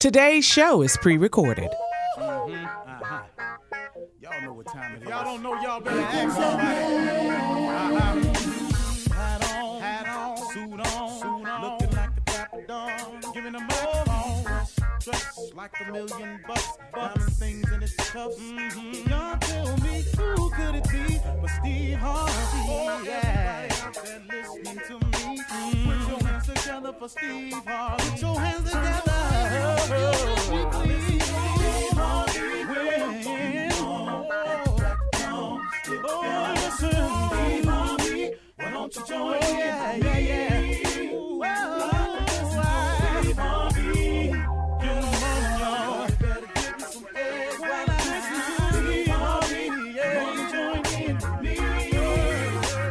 Today's show is pre-recorded. Y'all know what time it is. Y'all don't know, y'all better ask somebody. Hat on, suit on, looking like a dapper dog, giving them microphone, dressed like $1,000,000, diamond things in its cuffs. Y'all tell me who could it be but Steve Harvey? Everybody out there listening to me, put your hands together for Steve Harvey. Put your hands together. Why don't you join me? Yeah. Ooh, Steve Harvey. Get them on, y'all. Better give me some eggs while I listen to Steve Harvey. Yeah, you join in with me.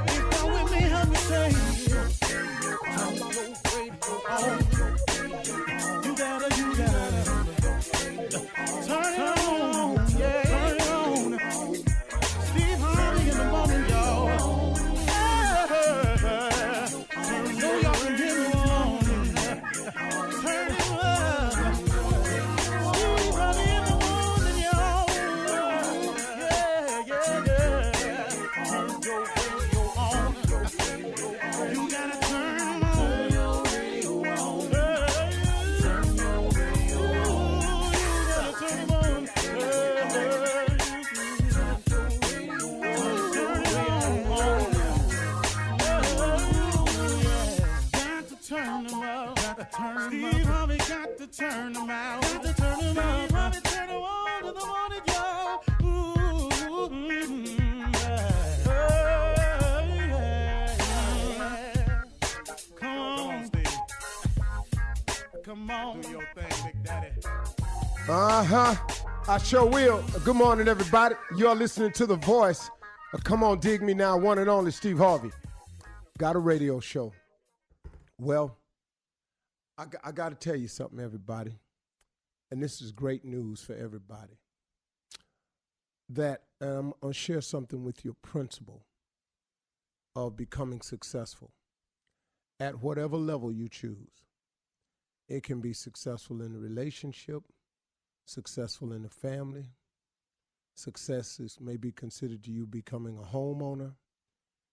If you're with me, help me say, turn your radio on. You gotta turn it on. Yeah, turn it on. Steve Harvey in the morning, y'all. Steve Harvey got to turn them out. Got to turn them out. Harvey turn them on to the morning, y'all. Come on, Steve. Come on. Do your thing, Big Daddy. I sure will. Good morning, everybody. You're listening to The Voice. Come on, dig me now. One and only Steve Harvey. Got a radio show. Well, I got to tell you something, everybody, and this is great news for everybody, that I'm going to share something with your principle of becoming successful at whatever level you choose. It can be successful in a relationship, successful in a family. Success is maybe considered to you becoming a homeowner.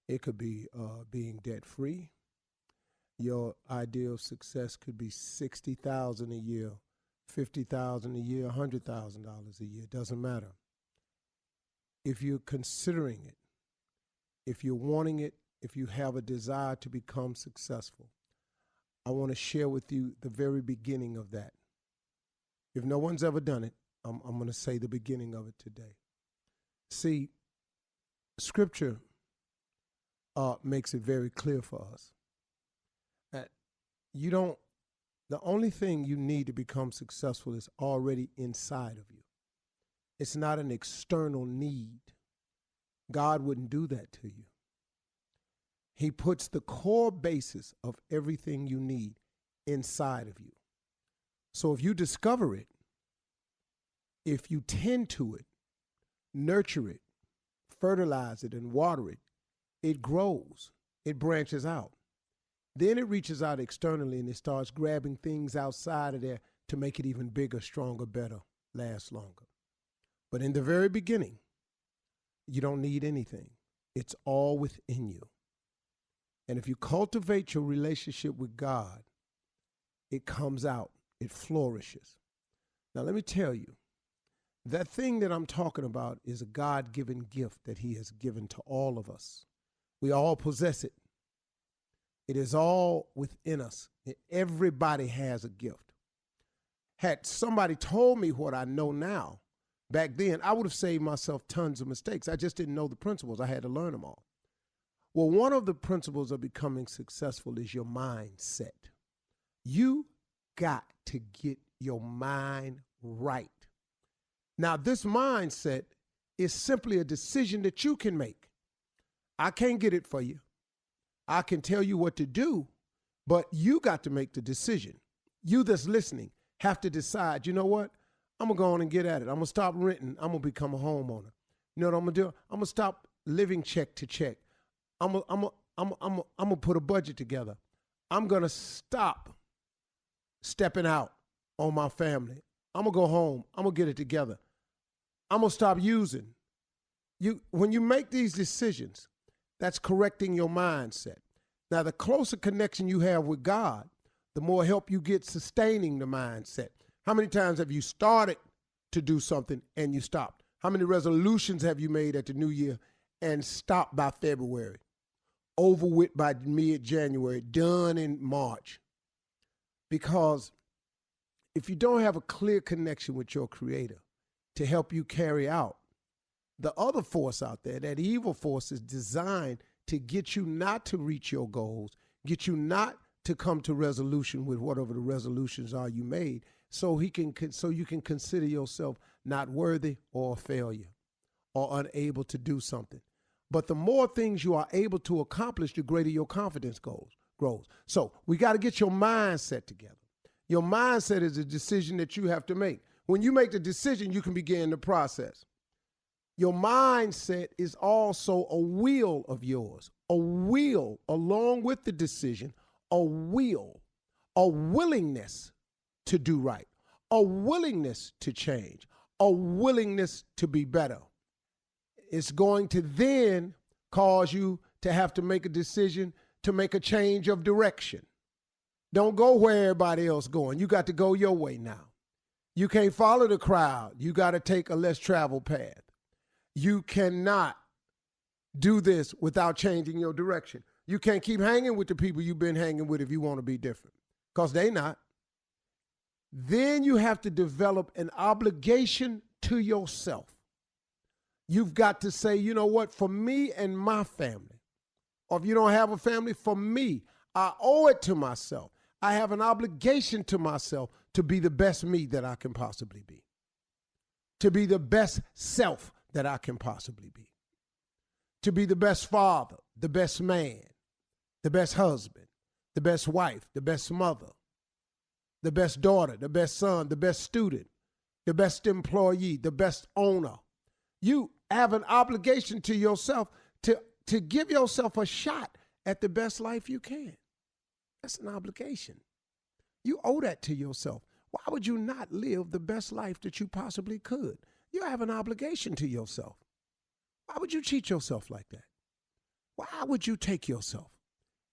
It could be being debt-free. Your idea of success could be $60,000 a year, $50,000 a year, $100,000 a year. Doesn't matter. If you're considering it, if you're wanting it, if you have a desire to become successful, I want to share with you the very beginning of that. If no one's ever done it, I'm going to say the beginning of it today. See, Scripture makes it very clear for us. The only thing you need to become successful is already inside of you. It's not an external need. God wouldn't do that to you. He puts the core basis of everything you need inside of you. So if you discover it, if you tend to it, nurture it, fertilize it, and water it, it grows, it branches out. Then it reaches out externally and it starts grabbing things outside of there to make it even bigger, stronger, better, last longer. But in the very beginning, you don't need anything. It's all within you. And if you cultivate your relationship with God, it comes out, it flourishes. Now let me tell you, that thing that I'm talking about is a God-given gift that He has given to all of us. We all possess it. It is all within us. Everybody has a gift. Had somebody told me what I know now, back then, I would have saved myself tons of mistakes. I just didn't know the principles. I had to learn them all. Well, one of the principles of becoming successful is your mindset. You got to get your mind right. Now, this mindset is simply a decision that you can make. I can't get it for you. I can tell you what to do, but you got to make the decision. You that's listening have to decide, you know what? I'm going to go on and get at it. I'm going to stop renting. I'm going to become a homeowner. You know what I'm going to do? I'm going to stop living check to check. I'm going to put a budget together. I'm going to stop stepping out on my family. I'm going to go home. I'm going to get it together. I'm going to stop using. When you make these decisions, that's correcting your mindset. Now, the closer connection you have with God, the more help you get sustaining the mindset. How many times have you started to do something and you stopped? How many resolutions have you made at the new year and stopped by February? Over with by mid-January, done in March. Because if you don't have a clear connection with your Creator to help you carry out, the other force out there, that evil force, is designed to get you not to reach your goals, get you not to come to resolution with whatever the resolutions are you made, so you can consider yourself not worthy or a failure or unable to do something. But the more things you are able to accomplish, the greater your confidence grows. So we got to get your mindset together. Your mindset is a decision that you have to make. When you make the decision, you can begin the process. Your mindset is also a will of yours, a will along with the decision, a willingness to do right, a willingness to change, a willingness to be better. It's going to then cause you to have to make a decision to make a change of direction. Don't go where everybody else going. You got to go your way now. You can't follow the crowd. You got to take a less traveled path. You cannot do this without changing your direction. You can't keep hanging with the people you've been hanging with if you want to be different, because they not. Then you have to develop an obligation to yourself. You've got to say, you know what, for me and my family, or if you don't have a family, for me, I owe it to myself. I have an obligation to myself to be the best me that I can possibly be, to be the best self that I can possibly be, to be the best father, the best man, the best husband, the best wife, the best mother, the best daughter, the best son, the best student, the best employee, the best owner. You have an obligation to yourself to give yourself a shot at the best life you can. That's an obligation. You owe that to yourself. Why would you not live the best life that you possibly could? You have an obligation to yourself. Why would you cheat yourself like that? Why would you take yourself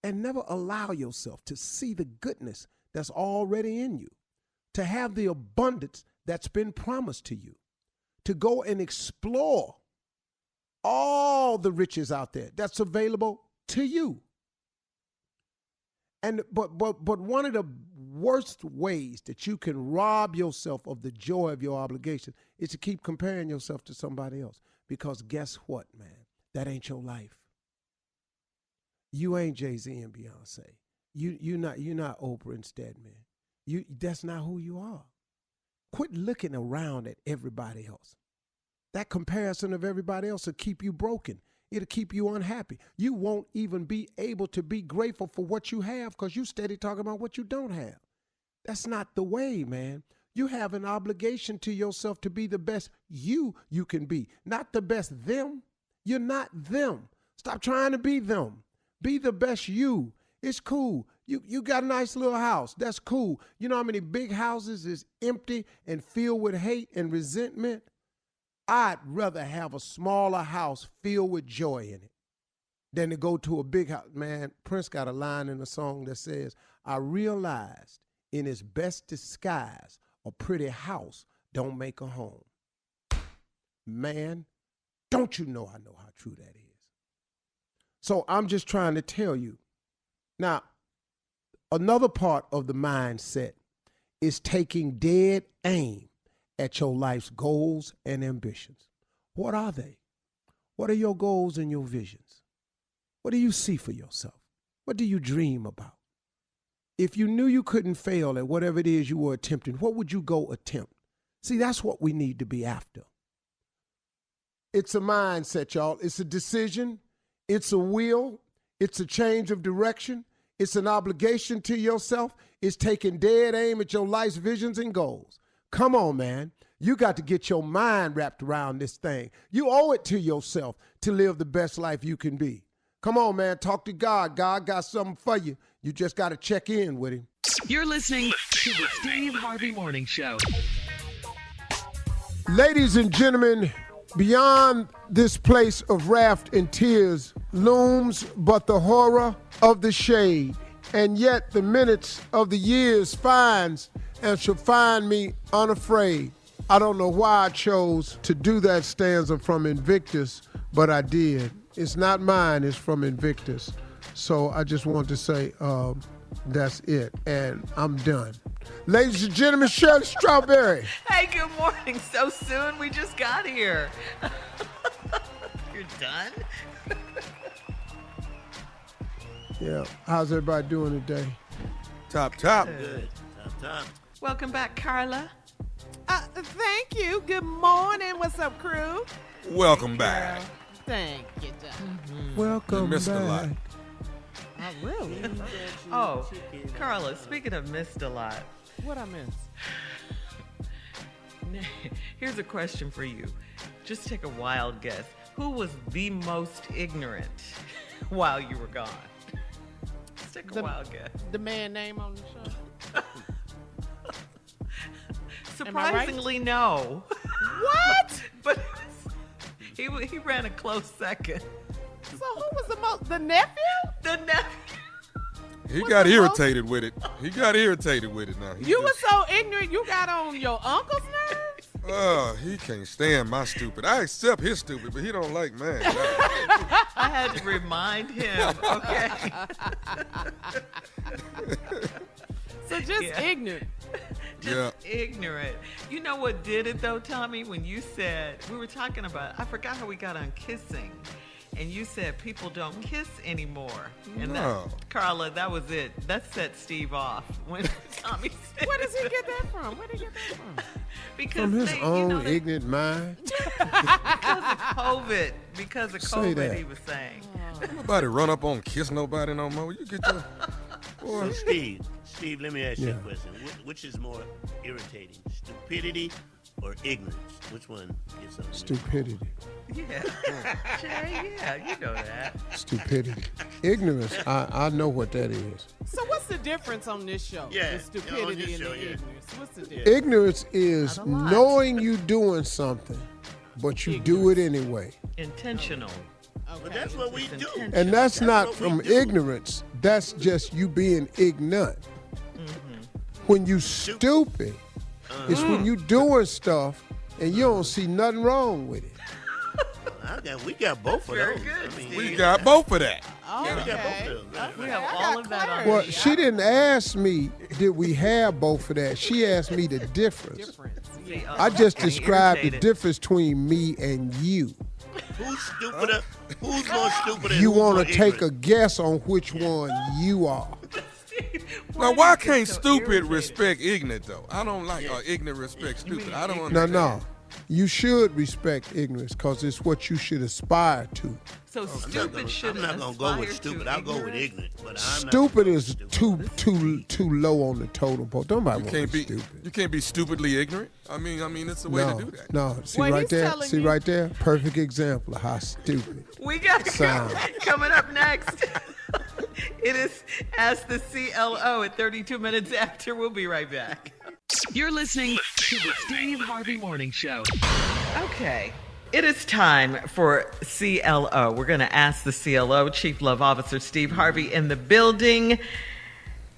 and never allow yourself to see the goodness that's already in you, to have the abundance that's been promised to you, to go and explore all the riches out there that's available to you? But one of the worst ways that you can rob yourself of the joy of your obligation is to keep comparing yourself to somebody else. Because guess what, man? That ain't your life. You ain't Jay-Z and Beyonce. You're not Oprah and Stedman. That's not who you are. Quit looking around at everybody else. That comparison of everybody else will keep you broken. It'll keep you unhappy. You won't even be able to be grateful for what you have because you steady talking about what you don't have. That's not the way, man. You have an obligation to yourself to be the best you can be, not the best them. You're not them. Stop trying to be them. Be the best you. It's cool. You got a nice little house. That's cool. You know how many big houses is empty and filled with hate and resentment? I'd rather have a smaller house filled with joy in it than to go to a big house. Man, Prince got a line in a song that says, I realized in its best disguise, a pretty house don't make a home. Man, don't you know I know how true that is. So I'm just trying to tell you. Now, another part of the mindset is taking dead aim at your life's goals and ambitions. What are they? What are your goals and your visions? What do you see for yourself? What do you dream about? If you knew you couldn't fail at whatever it is you were attempting, what would you go attempt? See, that's what we need to be after. It's a mindset, y'all. It's a decision. It's a will. It's a change of direction. It's an obligation to yourself. It's taking dead aim at your life's visions and goals. Come on, man. You got to get your mind wrapped around this thing. You owe it to yourself to live the best life you can be. Come on, man. Talk to God. God got something for you. You just got to check in with him. You're listening to the Steve Harvey Morning Show. Ladies and gentlemen, beyond this place of wrath and tears looms but the horror of the shade, and yet the minutes of the years finds and shall find me unafraid. I don't know why I chose to do that stanza from Invictus, but I did. It's not mine, it's from Invictus. So I just want to say that's it, and I'm done. Ladies and gentlemen, Shirley Strawberry. Hey, good morning. So soon, we just got here. You're done? Yeah, how's everybody doing today? Top. Good. Top. Welcome back, Carla. Thank you. Good morning. What's up, crew? Welcome back. Thank you, John. Welcome You missed a back. lot. Oh, really? Oh, Carla, speaking of missed a lot, What I miss? here's a question for you. Just take a wild guess. Who was the most ignorant while you were gone? Just take a wild guess. The man name on the show? Am I right? Surprisingly, no. What? But he ran a close second. So who was the most? The nephew? The nephew. He What's got the irritated with it. He got irritated with it now. You were so ignorant you got on your uncle's nerves? He can't stand my stupid. I accept his stupid, but he don't like mine. I had to remind him, okay? So just Yeah. ignorant. Just ignorant. You know what did it though, Tommy? When you said, we were talking about, I forgot how we got on kissing. And you said people don't kiss anymore. And No. Carla, that was it. That set Steve off when Tommy said Where does he get that from? Where did he get that from? because From his they, own ignorant mind. because of Say COVID, that. he was saying. Nobody run up on kiss nobody no more. You get your So Steve, let me ask you Yeah. a question. Which is more irritating, stupidity or ignorance? Which one gets on you? Stupidity. Yeah. Jay, yeah, you know that. Stupidity. Ignorance, I know what that is. So what's the difference on this show? Yeah, The on stupidity this and show, the yeah. ignorance. What's the difference? Ignorance is Not a lot. knowing you doing something, but you do it anyway. Intentional. But that's what we do. And that's not what we from do. ignorance. That's just you being ignorant. When you stupid, it's when you doing stuff and you don't see nothing wrong with it. We got both of Very those. good, I mean, Steve. We got both of that. yeah, we got both of those. Right, We right. have all of that on Well, the she didn't ask me, did we have both of that? She asked me the difference. Difference. See, I just getting described the irritated. difference between me and you. Who's stupider? Who's more stupid? And You who's more want to take a ignorant? guess on which one you are. Now, do why you get can't so stupid irritated? respect ignorant though? I don't like ignorant respect stupid. mean I don't No, understand. no. You should respect ignorance because it's what you should aspire to. So stupid I'm shouldn't not gonna go with aspire stupid. to I'll go with ignorance? ignorant. But I'm not Stupid gonna go is with stupid. too low on the totem pole. Nobody You wants can't to be be stupid. you can't be stupidly ignorant. I mean, it's a way No, to do that. no. See Well, right he's there? telling See you- right there? Perfect example of how stupid. We got Sound. coming up next. It is Ask the CLO at 32 minutes after. We'll be right back. You're listening to the Steve Harvey Morning Show. Okay. It is time for CLO. We're going to ask the CLO, Chief Love Officer Steve Harvey in the building.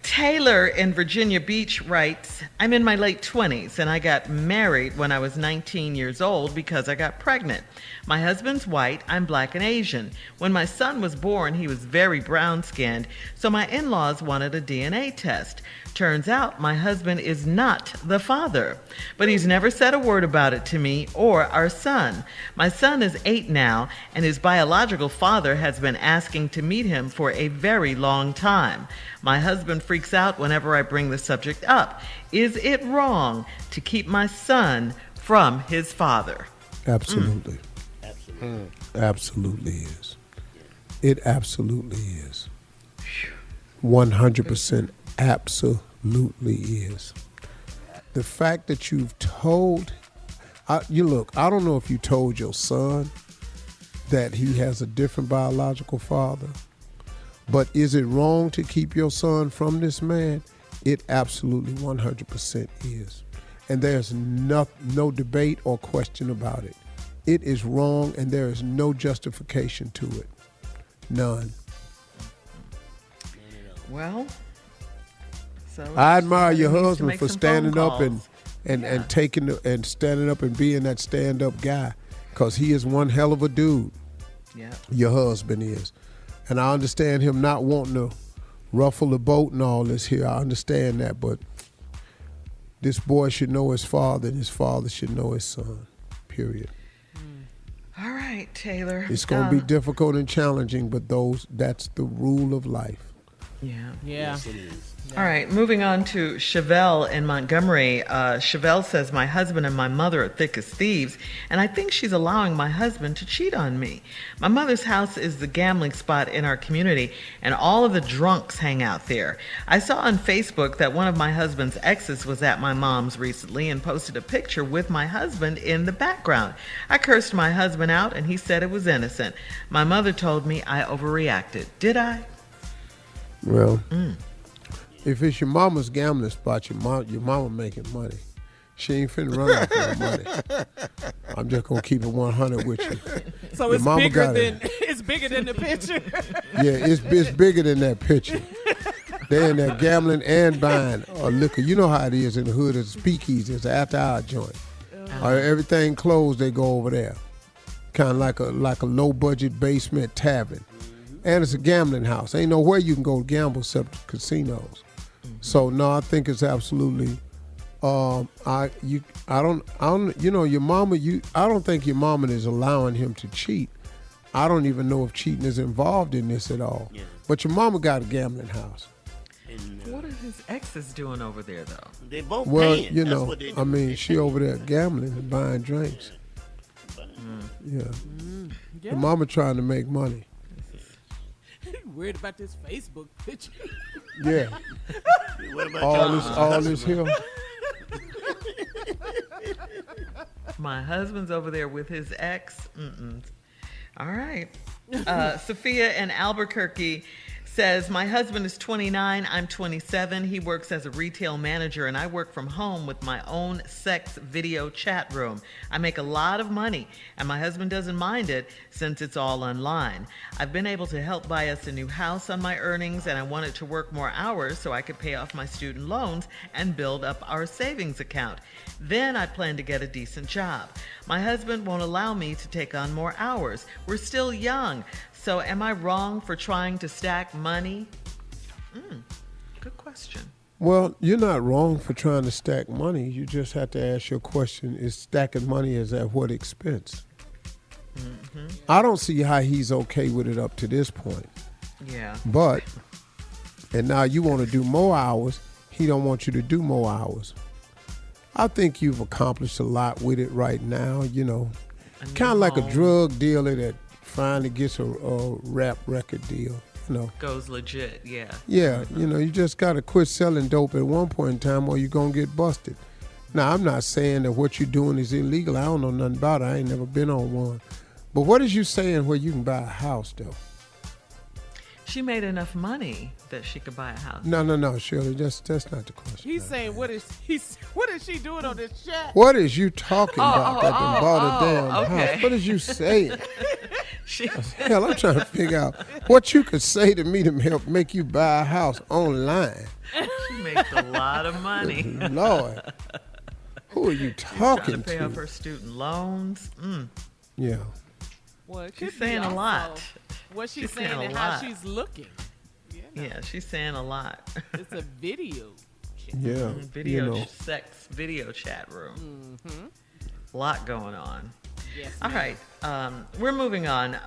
Taylor in Virginia Beach writes, I'm in my late 20s and I got married when I was 19 years old because I got pregnant. My husband's white, I'm black and Asian. When my son was born, he was very brown-skinned, so my in-laws wanted a DNA test. Turns out my husband is not the father, but he's never said a word about it to me or our son. My son is 8 now, and his biological father has been asking to meet him for a very long time. My husband freaks out whenever I bring the subject up. Is it wrong to keep my son from his father? Absolutely. Absolutely. Absolutely is. It absolutely is. 100% absolutely is. The fact that you've told, I don't know if you told your son that he has a different biological father, but is it wrong to keep your son from this man? It absolutely 100% is. And there's no debate or question about it. It is wrong, and there is no justification to it. None. Well, so I admire your somebody needs to husband make for some standing phone up and standing up and being that stand-up guy, because he is one hell of a dude. Yeah. Your husband is. And I understand him not wanting to ruffle the boat and all this here. I understand that, but this boy should know his father, and his father should know his son, period. All right, Taylor. It's going to be difficult and challenging, but that's the rule of life. Yeah. Yes, it is. All right, moving on to Chevelle in Montgomery. Chevelle says, my husband and my mother are thick as thieves, and I think she's allowing my husband to cheat on me. My mother's house is the gambling spot in our community, and all of the drunks hang out there. I saw on Facebook that one of my husband's exes was at my mom's recently and posted a picture with my husband in the background. I cursed my husband out, and he said it was innocent. My mother told me I overreacted. Did I? Well, if it's your mama's gambling spot, your mama making money. She ain't finna run out for money. I'm just gonna keep it 100 with you. So Your it's mama bigger got than it's bigger than the picture. Yeah, it's bigger than that picture. They're in there gambling and buying liquor. You know how it is in the hood. It's speakeasy. It's an after-hour joint. Everything closed, they go over there. Kind of like a low-budget basement tavern. And it's a gambling house. Ain't nowhere you can go gamble except casinos. So no, I think it's absolutely. Your mama. I don't think your mama is allowing him to cheat. I don't even know if cheating is involved in this at all. Yeah. But your mama got a gambling house. And, What are his exes doing over there, though? they both Well, paying. you That's know, what they do. I mean, she over there gambling and buying drinks. Yeah. Yeah. Your mama trying to make money. Worried about this Facebook picture. Yeah. What about All this here. My husband's over there with his ex. All right. Sophia in Albuquerque says, my husband is 29, I'm 27. He works as a retail manager, and I work from home with my own sex video chat room. I make a lot of money, and my husband doesn't mind it since it's all online. I've been able to help buy us a new house on my earnings, and I wanted to work more hours so I could pay off my student loans and build up our savings account. Then I plan to get a decent job. My husband won't allow me to take on more hours. We're still young. So am I wrong for trying to stack money? Good question. Well, you're not wrong for trying to stack money. You just have to ask your question, is stacking money is at what expense? I don't see how he's okay with it up to this point. Yeah. But, and now you want to do more hours, he don't want you to do more hours. I think you've accomplished a lot with it right now, kind of like a drug dealer that finally gets a rap record deal, Goes legit, yeah. Yeah, you just got to quit selling dope at one point in time or you're going to get busted. Now, I'm not saying that what you're doing is illegal. I don't know nothing about it. I ain't never been on one. But what is you saying where you can buy a house, though? She made enough money that she could buy a house. No, Shirley, that's not the question. He's saying, what is she doing on this chat? What is you talking about that done bought a damn okay. house? What is you saying? She, Hell, I'm trying to figure out what you could say to me to help make you buy a house online. she makes a lot of money. Lord. Who are you talking Trying to pay off her student loans. Yeah. Well, it She's could be saying a also lot. What she's She's saying saying a and how lot. she's looking. Yeah, she's saying a lot. It's a video. Yeah. Sex video chat room. A lot going on. Yes, All right, we're moving on.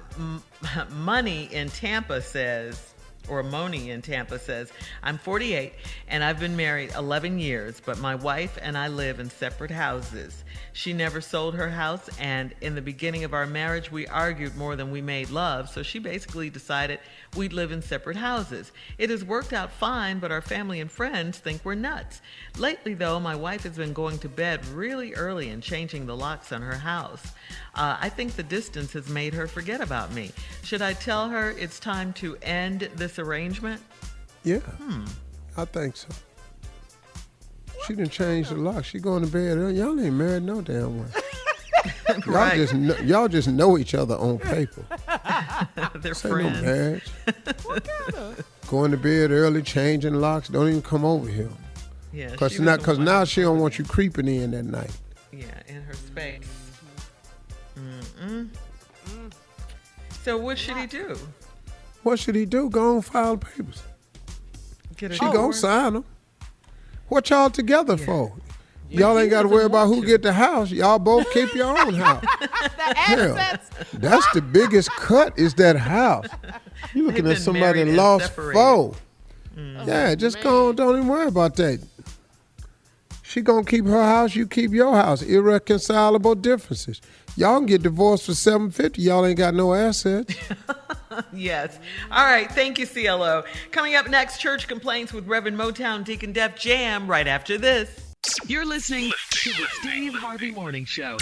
Money in Tampa says, or Moni in Tampa says, I'm 48 and I've been married 11 years, but my wife and I live in separate houses. She never sold her house, and in the beginning of our marriage, we argued more than we made love, so she basically decided we'd live in separate houses. It has worked out fine, but our family and friends think we're nuts. Lately, though, my wife has been going to bed really early and changing the locks on her house. I think the distance has made her forget about me. Should I tell her it's time to end this arrangement? Yeah. I think so. She done changed the lock. She going to bed early. Y'all ain't married no damn way. Right. Y'all just know each other on paper. They're Say friends. no marriage. What kind of? Going to bed early, changing locks. Don't even come over here. Yeah, Cause she was the one. now she don't want you creeping in that night. Yeah, in her space. So what should he do? What should he do? Go on, file the papers. Get She gonna sign them. What y'all together for? Y'all ain't got to worry about who get the house. Y'all both keep your own house. Hell, that's the biggest cut is that house. You looking They've at been somebody married and lost separated. foe. Yeah, just go on. Don't even worry about that. She gonna keep her house. You keep your house. Irreconcilable differences. Y'all can get divorced for $750. Y'all ain't got no assets. Yes. All right. Thank you, CLO. Coming up next, church complaints with Reverend Motown Deacon Def Jam right after this. You're listening to the Steve Harvey Morning Show.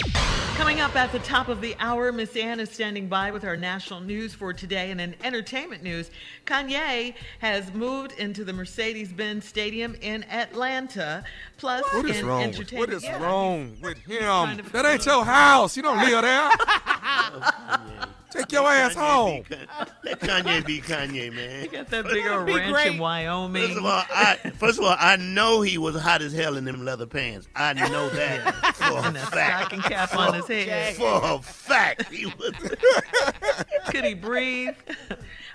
Coming up at the top of the hour, Miss Ann is standing by with our national news for today. And in entertainment news, Kanye has moved into the Mercedes-Benz Stadium in Atlanta. Plus, What is in wrong? entertainment, What is yeah, wrong with him? kind of- That ain't your house. You don't live there. Take your ass home. Let Kanye be Kanye, man. He got that big old Be ranch great. in Wyoming. First of all, I know he was hot as hell in them leather pants. I know that for a and that fact. stocking cap on his head. For a fact, he was. Could he breathe?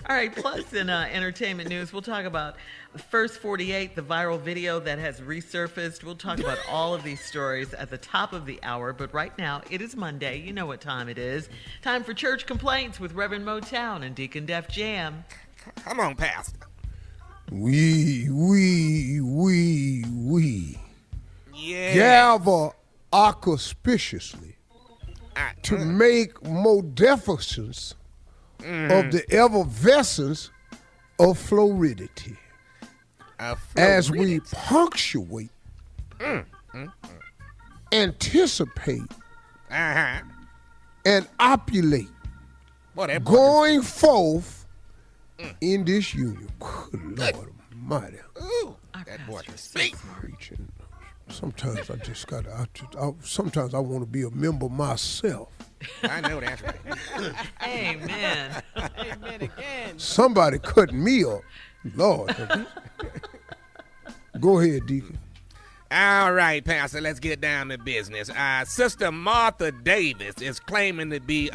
All right, plus in entertainment news, we'll talk about the First 48, the viral video that has resurfaced. We'll talk about all of these stories at the top of the hour. But right now, it is Monday. You know what time it is. Time for church complaints with Reverend Motown and Deacon Def Jam. Come on, Pastor. We Yeah. gather auspiciously to make modificence of the effervescence of floridity as we punctuate, anticipate, and opulate Boy, that boy going forth in this union. Good Lord Almighty. Ooh, that boy can speak. Preaching. Sometimes I just got to, sometimes I want to be a member myself. I know that's right. Amen. Amen again. Somebody cut me up. Lord. Go ahead, Deacon. All right, Pastor, let's get down to business. Sister Martha Davis is claiming to be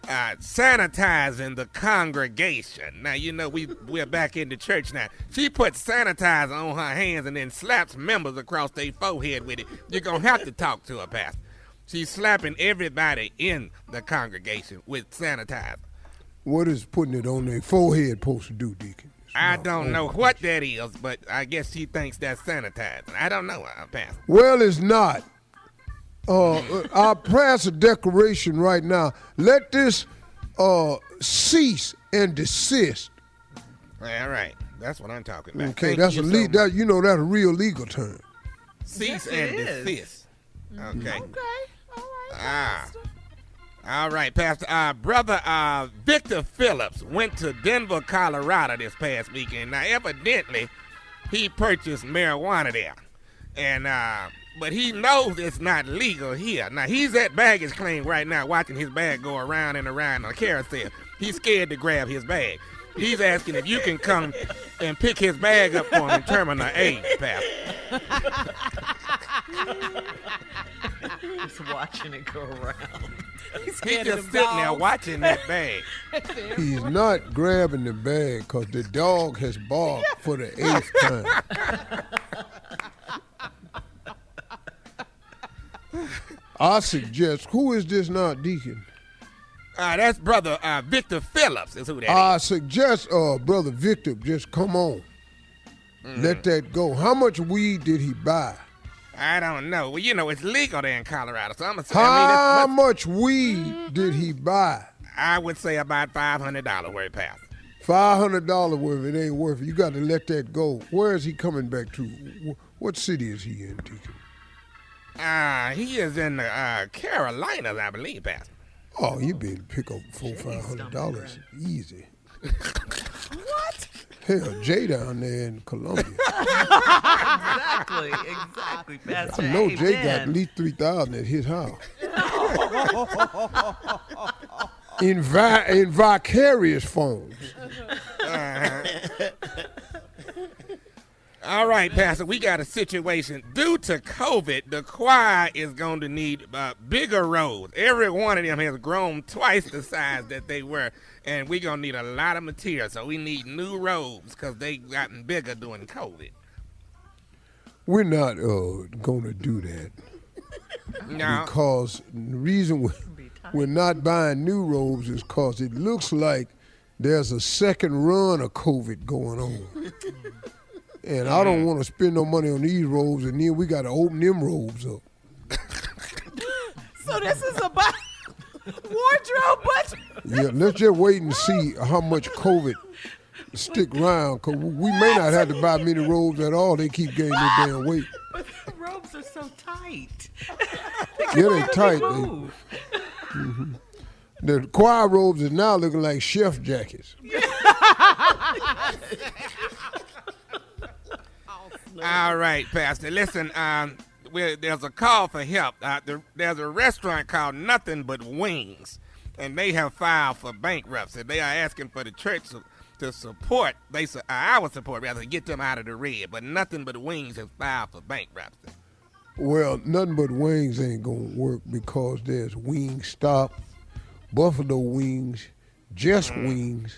sanitizing the congregation. Now, you know, we're back in the church now. She put sanitizer on her hands and then slaps members across their forehead with it. You're going to have to talk to her, Pastor. She's slapping everybody in the congregation with sanitizer. What is putting it on their forehead supposed to do, Deacon? I don't know what that is, but I guess she thinks that's sanitizing. I don't know, Pastor. Well, it's not. I'll pass a declaration right now. Let this cease and desist. All right, that's what I'm talking about. Okay, Thank that's you a so that's much. a real legal term. Cease Yes, it and is. desist. Okay. Okay. All right. Pastor. All right, Pastor. Brother Victor Phillips went to Denver, Colorado this past weekend. Now, evidently, he purchased marijuana there. And but he knows it's not legal here. Now, he's at baggage claim right now, watching his bag go around and around on a carousel. He's scared to grab his bag. He's asking if you can come and pick his bag up for him in Terminal A, Pastor. Just watching it go around. He's just sitting there watching that bag. He's not grabbing the bag because the dog has barked for the 8th time. I suggest, who is this now, Deacon? That's Brother Victor Phillips is who that I is. suggest, Brother Victor, just come on. Let that go. How much weed did he buy? I don't know. Well, you know, it's legal there in Colorado, so I'm going to say, How much weed did he buy? I would say about $500 worth, Pastor. $500 worth. It ain't worth it. You got to let that go. Where is he coming back to? What city is he in, Deacon? He is in the Carolinas, I believe, Pastor. Oh, you better pick up $400-500 easy. What? Hell, Jay down there in Columbia. Exactly, Pastor. I know Jay got Amen. at least 3,000 at his house. in vicarious forms. All right, Pastor, we got a situation. Due to COVID, the choir is going to need bigger robes. Every one of them has grown twice the size that they were, and we're going to need a lot of material. So we need new robes because they gotten bigger during COVID. We're not going to do that. No. Because the reason we're not buying new robes is because it looks like there's a second run of COVID going on. And I don't want to spend no money on these robes, and then we got to open them robes up. So this is about wardrobe budget? Yeah, let's just wait and see how much COVID stick around, because we may not have to buy many robes at all. They keep gaining their damn weight. But the robes are so tight. Yeah, they tight. Move. The choir robes are now looking like chef jackets. All right, Pastor. Listen, there's a call for help. There's a restaurant called Nothing But Wings, and they have filed for bankruptcy. They are asking for the church to support. Our support, rather, to get them out of the red. But Nothing But Wings has filed for bankruptcy. Well, Nothing But Wings ain't going to work because there's Wingstop, Buffalo Wings, Just Wings,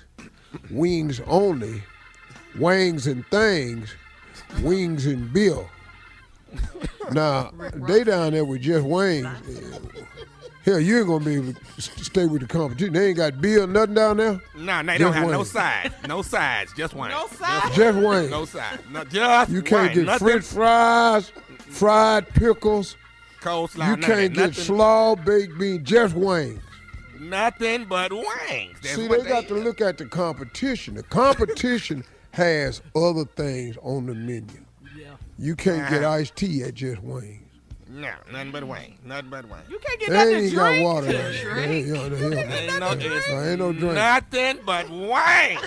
Wings Only, Wangs and Things, Wings and Bill. Now, they down there with Just Wings. Hell, you ain't going to be able to stay with the competition. They ain't got Bill, nothing down there? No, they Just don't have Wings. no sides. No sides, just Wings. No sides? Just Wings. No sides. No, just You can't Wings. get French fries, fried pickles. Coleslaw. You can't get slaw, baked beans, just Wings. Nothing but Wings. That's See, what they got to look at the competition. The competition has other things on the menu. Yeah. You can't get iced tea at Just Wings. No, nothing but Wings. Nothing but Wings. You can't get They nothing ain't to got drink. water in it. Ain't no drink. Nothing but Wings.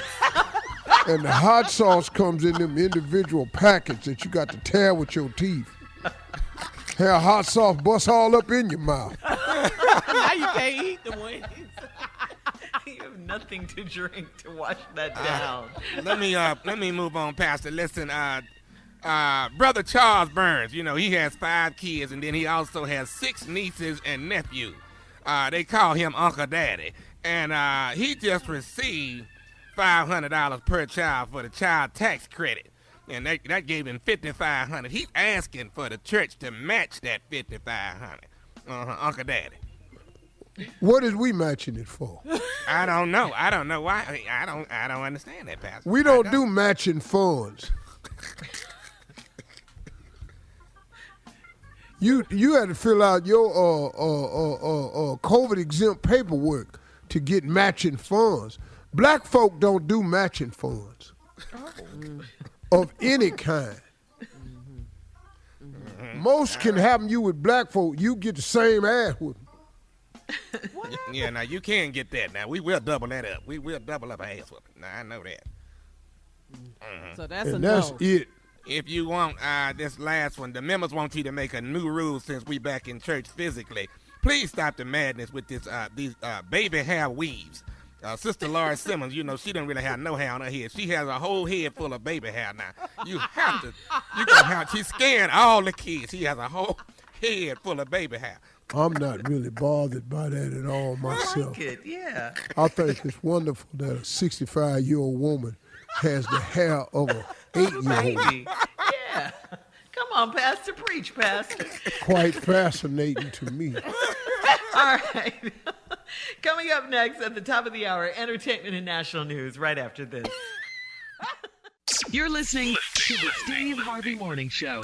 And the hot sauce comes in them individual packets that you got to tear with your teeth. Hell, hot sauce bust all up in your mouth. Now you can't eat the wings. You have nothing to drink to wash that down. Let me move on, Pastor. Listen, Brother Charles Burns, you know, he has 5 kids, and then he also has 6 nieces and nephews. They call him Uncle Daddy. And he just received $500 per child for the child tax credit. And that gave him $5,500. He's asking for the church to match that $5,500. Uncle Daddy. What is we matching it for? I don't know. I don't know why. I don't understand that, Pastor. We don't do matching funds. You had to fill out your COVID exempt paperwork to get matching funds. Black folk don't do matching funds of any kind. Most can happen you with black folk. You get the same ass with them. Yeah, now you can get that. Now we will double that up. We will double up our ass whooping. Now I know that. So that's And a that's no. it. If you want this last one, the members want you to make a new rule since we back in church physically. Please stop the madness with these baby hair weaves. Sister Laura Simmons, you know, she doesn't really have no hair on her head. She has a whole head full of baby hair now. She's scaring all the kids. She has a whole head full of baby hair. I'm not really bothered by that at all myself. Kid, yeah. I think it's wonderful that a 65-year-old woman has the hair of a 8-year-old. Baby. Yeah. Come on, Pastor. Preach, Pastor. Quite fascinating to me. All right. Coming up next at the top of the hour, entertainment and national news right after this. You're listening to the Steve Harvey Morning Show.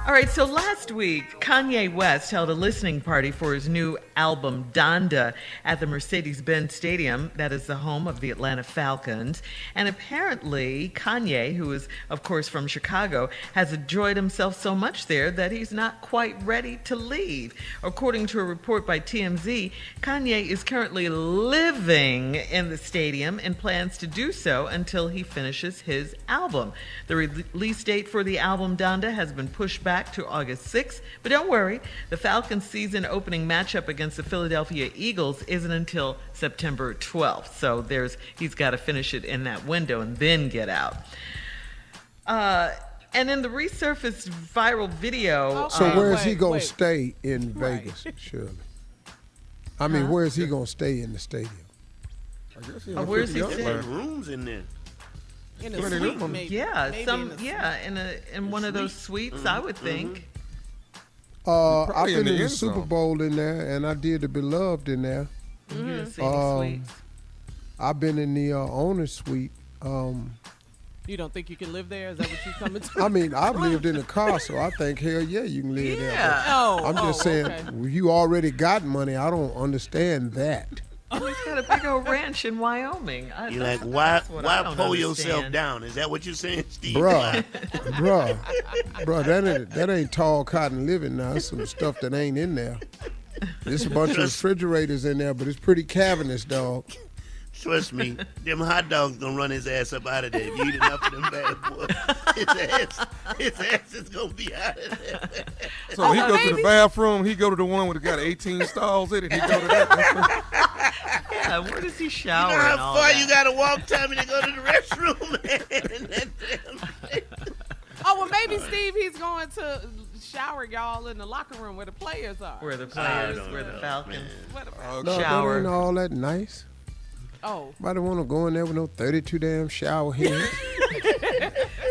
All right, so last week, Kanye West held a listening party for his new album, Donda, at the Mercedes-Benz Stadium. That is the home of the Atlanta Falcons. And apparently, Kanye, who is, of course, from Chicago, has enjoyed himself so much there that he's not quite ready to leave. According to a report by TMZ, Kanye is currently living in the stadium and plans to do so until he finishes his album. The release date for the album, Donda, has been pushed back to August 6th, but don't worry, the Falcons' season opening matchup against the Philadelphia Eagles isn't until September 12th, so he's got to finish it in that window and then get out. And in the resurfaced viral video... So where is he going to stay in Vegas, Shirley? I mean, where is he going to stay in the stadium? I guess where is he staying? Rooms in there. In a suite, maybe. Yeah, Maybe in one of those suites, I would think. I've been in in the the Super Bowl in there, and I did the Beloved in there. You didn't see any suites. I've been in the owner's suite. You don't think you can live there? Is that what you're coming to? I mean, I've lived in a car, so I think, hell yeah, you can live there. Yeah. I'm just saying, you already got money. I don't understand that. Oh, he's got a big old ranch in Wyoming. You're like, why pull yourself down? Is that what you're saying, Steve? Bruh, that ain't tall cotton living now. It's some stuff that ain't in there. There's a bunch of refrigerators in there, but it's pretty cavernous, dog. Trust me, them hot dogs gonna run his ass up out of there. If you eat enough of them bad boys, his ass is gonna be out of there. So he go to the bathroom. He go to the one where it got 18 stalls in it. He go to that. Yeah, where does he shower? You know and how all far that? you gotta walk, Tommy, to go to the restroom? Oh, well, maybe, Steve, he's going to shower y'all in the locker room where the players are. Where the players, where the Falcons No, shower. that ain't all that nice. Oh. Nobody want to go in there with no 32 damn shower heads.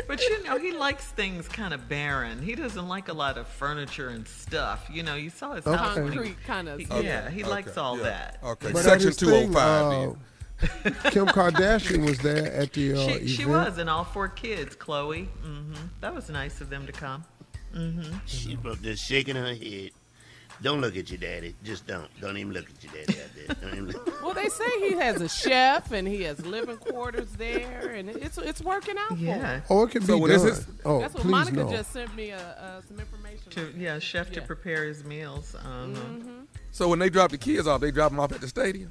But he likes things kind of barren. He doesn't like a lot of furniture and stuff. You saw his house. Concrete kind of. Yeah, he likes all that. Okay, But Section at his thing, 205. Kim Kardashian was there at the event. She was, and all 4 kids, Chloe. That was nice of them to come. She was just shaking her head. Don't look at your daddy. Just don't. Don't even look at your daddy out there. Don't even look. Well, they say he has a chef and he has living quarters there, and it's working out for him. Oh, it can be done. That's what please Monica no. just sent me some information. Chef to prepare his meals. So when they drop the kids off, they drop them off at the stadium.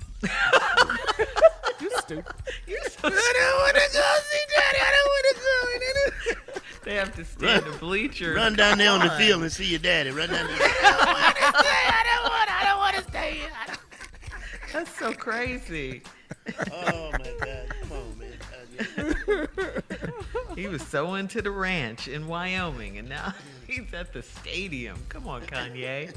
You stupid. I don't want to go see Daddy. I don't want to go. They have to stay in the bleachers. Run down there on the field and see your daddy. Run down there. I don't want to stay here. That's so crazy. Oh, my God. Come on, man. He was so into the ranch in Wyoming, and now he's at the stadium. Come on, Kanye.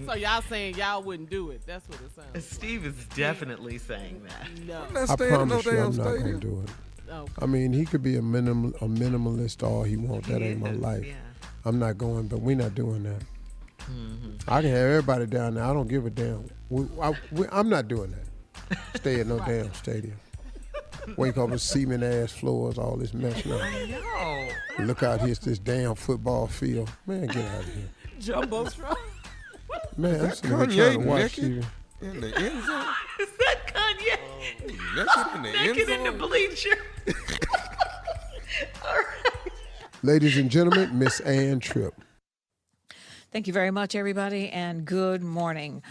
So y'all saying y'all wouldn't do it? That's what it sounds like. Steve is definitely saying that. No. I promise you I'm not going to do it. Oh. I mean, he could be a minimalist all he wants. That ain't my life. Yeah. I'm not going, but we're not doing that. I can have everybody down there. I don't give a damn. I'm not doing that. Stay at no damn stadium. Wake up with cement-ass floors, all this mess now. I know. Look out here, it's this damn football field. Man, get out of here. Jumbotron. Man, I'm sitting here trying to watch TV. In the end zone? Is that Kanye? Naked in the end Naked in the zone? bleacher. All right. Ladies and gentlemen, Miss Ann Tripp. Thank you very much, everybody, and good morning.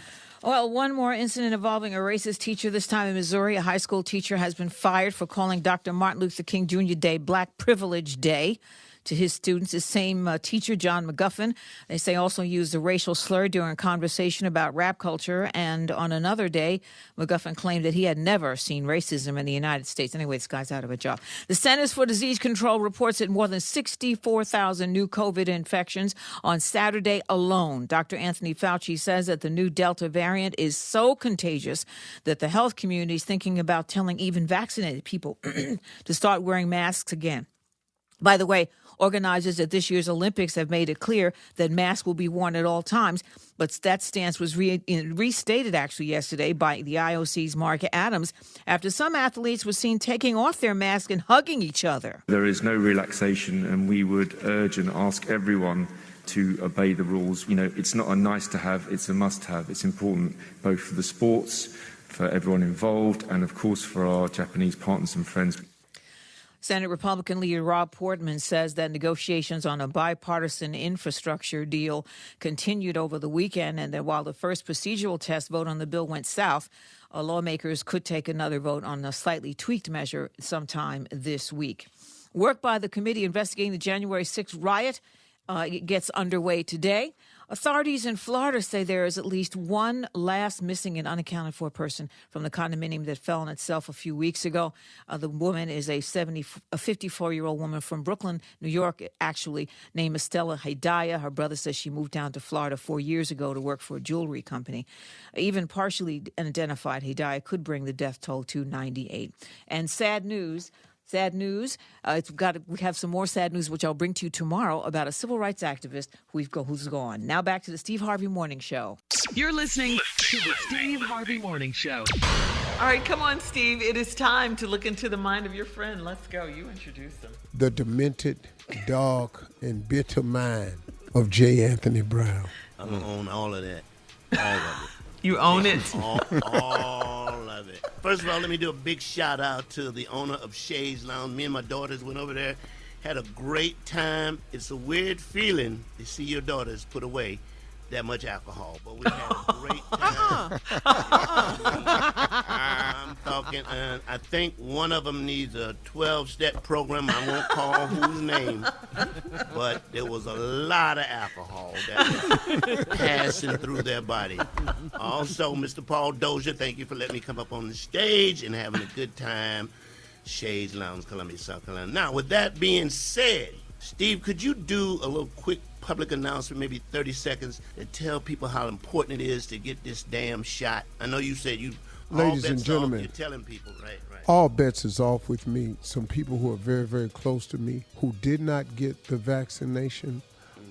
Well, one more incident involving a racist teacher, this time in Missouri. A high school teacher has been fired for calling Dr. Martin Luther King Jr. Day Black Privilege Day to his students. The same teacher, John McGuffin, they say also used a racial slur during a conversation about rap culture. And on another day, McGuffin claimed that he had never seen racism in the United States. Anyway, this guy's out of a job. The Centers for Disease Control reports that more than 64,000 new COVID infections on Saturday alone. Dr. Anthony Fauci says that the new Delta variant is so contagious that the health community is thinking about telling even vaccinated people to start wearing masks again. By the way, organizers at this year's Olympics have made it clear that masks will be worn at all times, but that stance was restated actually yesterday by the IOC's Mark Adams after some athletes were seen taking off their masks and hugging each other. There is no relaxation, and we would urge and ask everyone to obey the rules. You know, it's not a nice to have, it's a must have. It's important both for the sports, for everyone involved, and of course for our Japanese partners and friends. Senate Republican leader Rob Portman says that negotiations on a bipartisan infrastructure deal continued over the weekend, and that while the first procedural test vote on the bill went south, lawmakers could take another vote on a slightly tweaked measure sometime this week. Work by the committee investigating the January 6th riot gets underway today. Authorities in Florida say there is at least one last missing and unaccounted for person from the condominium that fell on itself a few weeks ago. The woman is a 54-year-old woman from Brooklyn, New York, actually, named Estella Hidayah. Her brother says she moved down to Florida 4 years ago to work for a jewelry company. Even partially unidentified, Hidayah could bring the death toll to 98. And sad news. We have some more sad news, which I'll bring to you tomorrow, about a civil rights activist who's gone. Now back to the Steve Harvey Morning Show. You're listening to the Steve Harvey Morning Show. All right, come on, Steve. It is time to look into the mind of your friend. Let's go. You introduce him. The demented, dark, and bitter mind of J. Anthony Brown. I'm going to own all of that. All of it. You own it? All of it. First of all, let me do a big shout out to the owner of Shay's Lounge. Me and my daughters went over there, had a great time. It's a weird feeling to see your daughters put away that much alcohol, but we had a great time. I'm talking, I think one of them needs a 12-step program. I won't call whose name, but there was a lot of alcohol that was passing through their body. Also, Mr. Paul Dozier, thank you for letting me come up on the stage and having a good time. Shades Lounge, Columbia, South Carolina. Now, with that being said, Steve, could you do a little quick public announcement, maybe 30 seconds, to tell people how important it is to get this damn shot? I know you said ladies and gentlemen, you're telling people, right. All bets is off with me. Some people who are very, very close to me who did not get the vaccination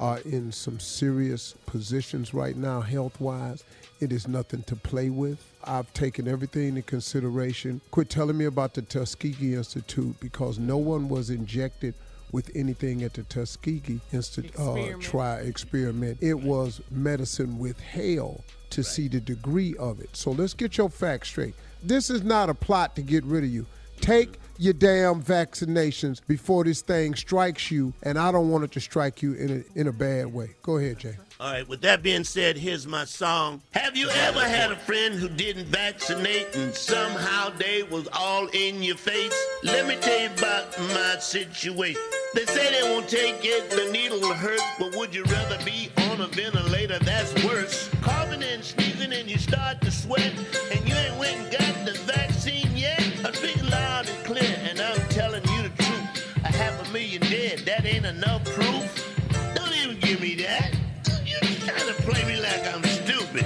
are in some serious positions right now, health-wise. It is nothing to play with. I've taken everything into consideration. Quit telling me about the Tuskegee Institute, because no one was injected with anything at the Tuskegee experiment. It was medicine with hell to see the degree of it. So let's get your facts straight. This is not a plot to get rid of you. Take your damn vaccinations before this thing strikes you, and I don't want it to strike you in a bad way. Go ahead, Jay. All right, with that being said, here's my song. Have you ever had a friend who didn't vaccinate and somehow they was all in your face? Let me tell you about my situation. They say they won't take it, the needle hurts, but would you rather be on a ventilator? That's worse. Coughing and sneezing and you start to sweat, and you ain't went and got the vaccine yet? I speak loud and clear, and I'm telling you the truth. 500,000 dead, that ain't enough proof? Don't even give me that. You're trying to play me like I'm stupid.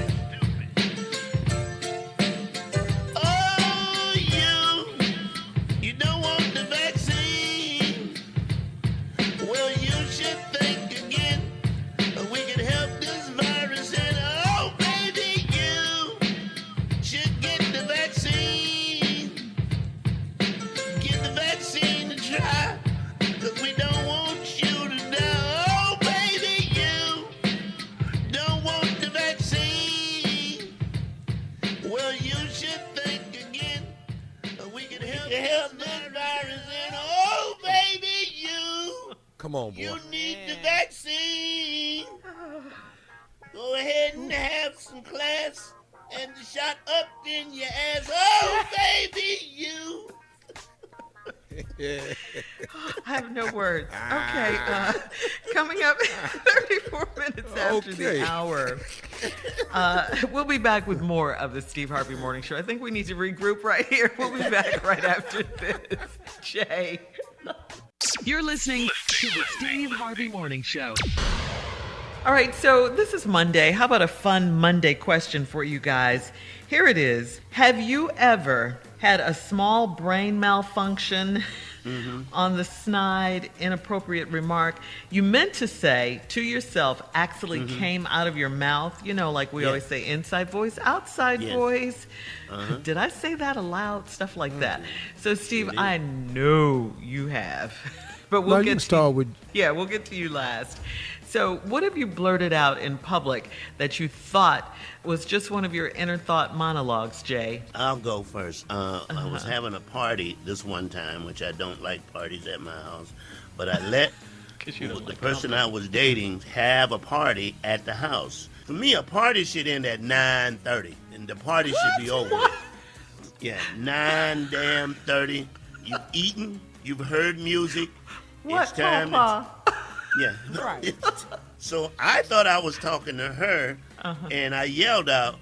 Oh, you don't want the vaccine? Well, you should think again. We can help this virus, and oh, baby, you should get the vaccine. Get the vaccine to try, 'cause we don't want you to die. Oh, baby, you don't want the vaccine. Well, you should think again. We can help this virus, and oh, baby, you. Come on, boy. You need the vaccine. Go ahead and have some class and shot up in your ass. Oh, baby, you. I have no words. Okay, coming up 34 minutes after the hour. We'll be back with more of the Steve Harvey Morning Show. I think we need to regroup right here. We'll be back right after this. Jay. You're listening to the Steve Harvey Morning Show. All right, so this is Monday. How about a fun Monday question for you guys? Here it is. Have you ever had a small brain malfunction on the snide, inappropriate remark you meant to say to yourself actually came out of your mouth? You know, like we always say, inside voice, outside voice. Did I say that aloud? Stuff like that. So, Steve, I know you have. But we'll get to you last. So what have you blurted out in public that you thought was just one of your inner thought monologues, Jay? I'll go first. I was having a party this one time, which I don't like parties at my house, but I let the person I was dating have a party at the house. For me, a party should end at 9:30, and the party should be over. Yeah, 9:30. You've eaten, you've heard music. What, it's time Papa? Yeah. Right. So I thought I was talking to her, and I yelled out,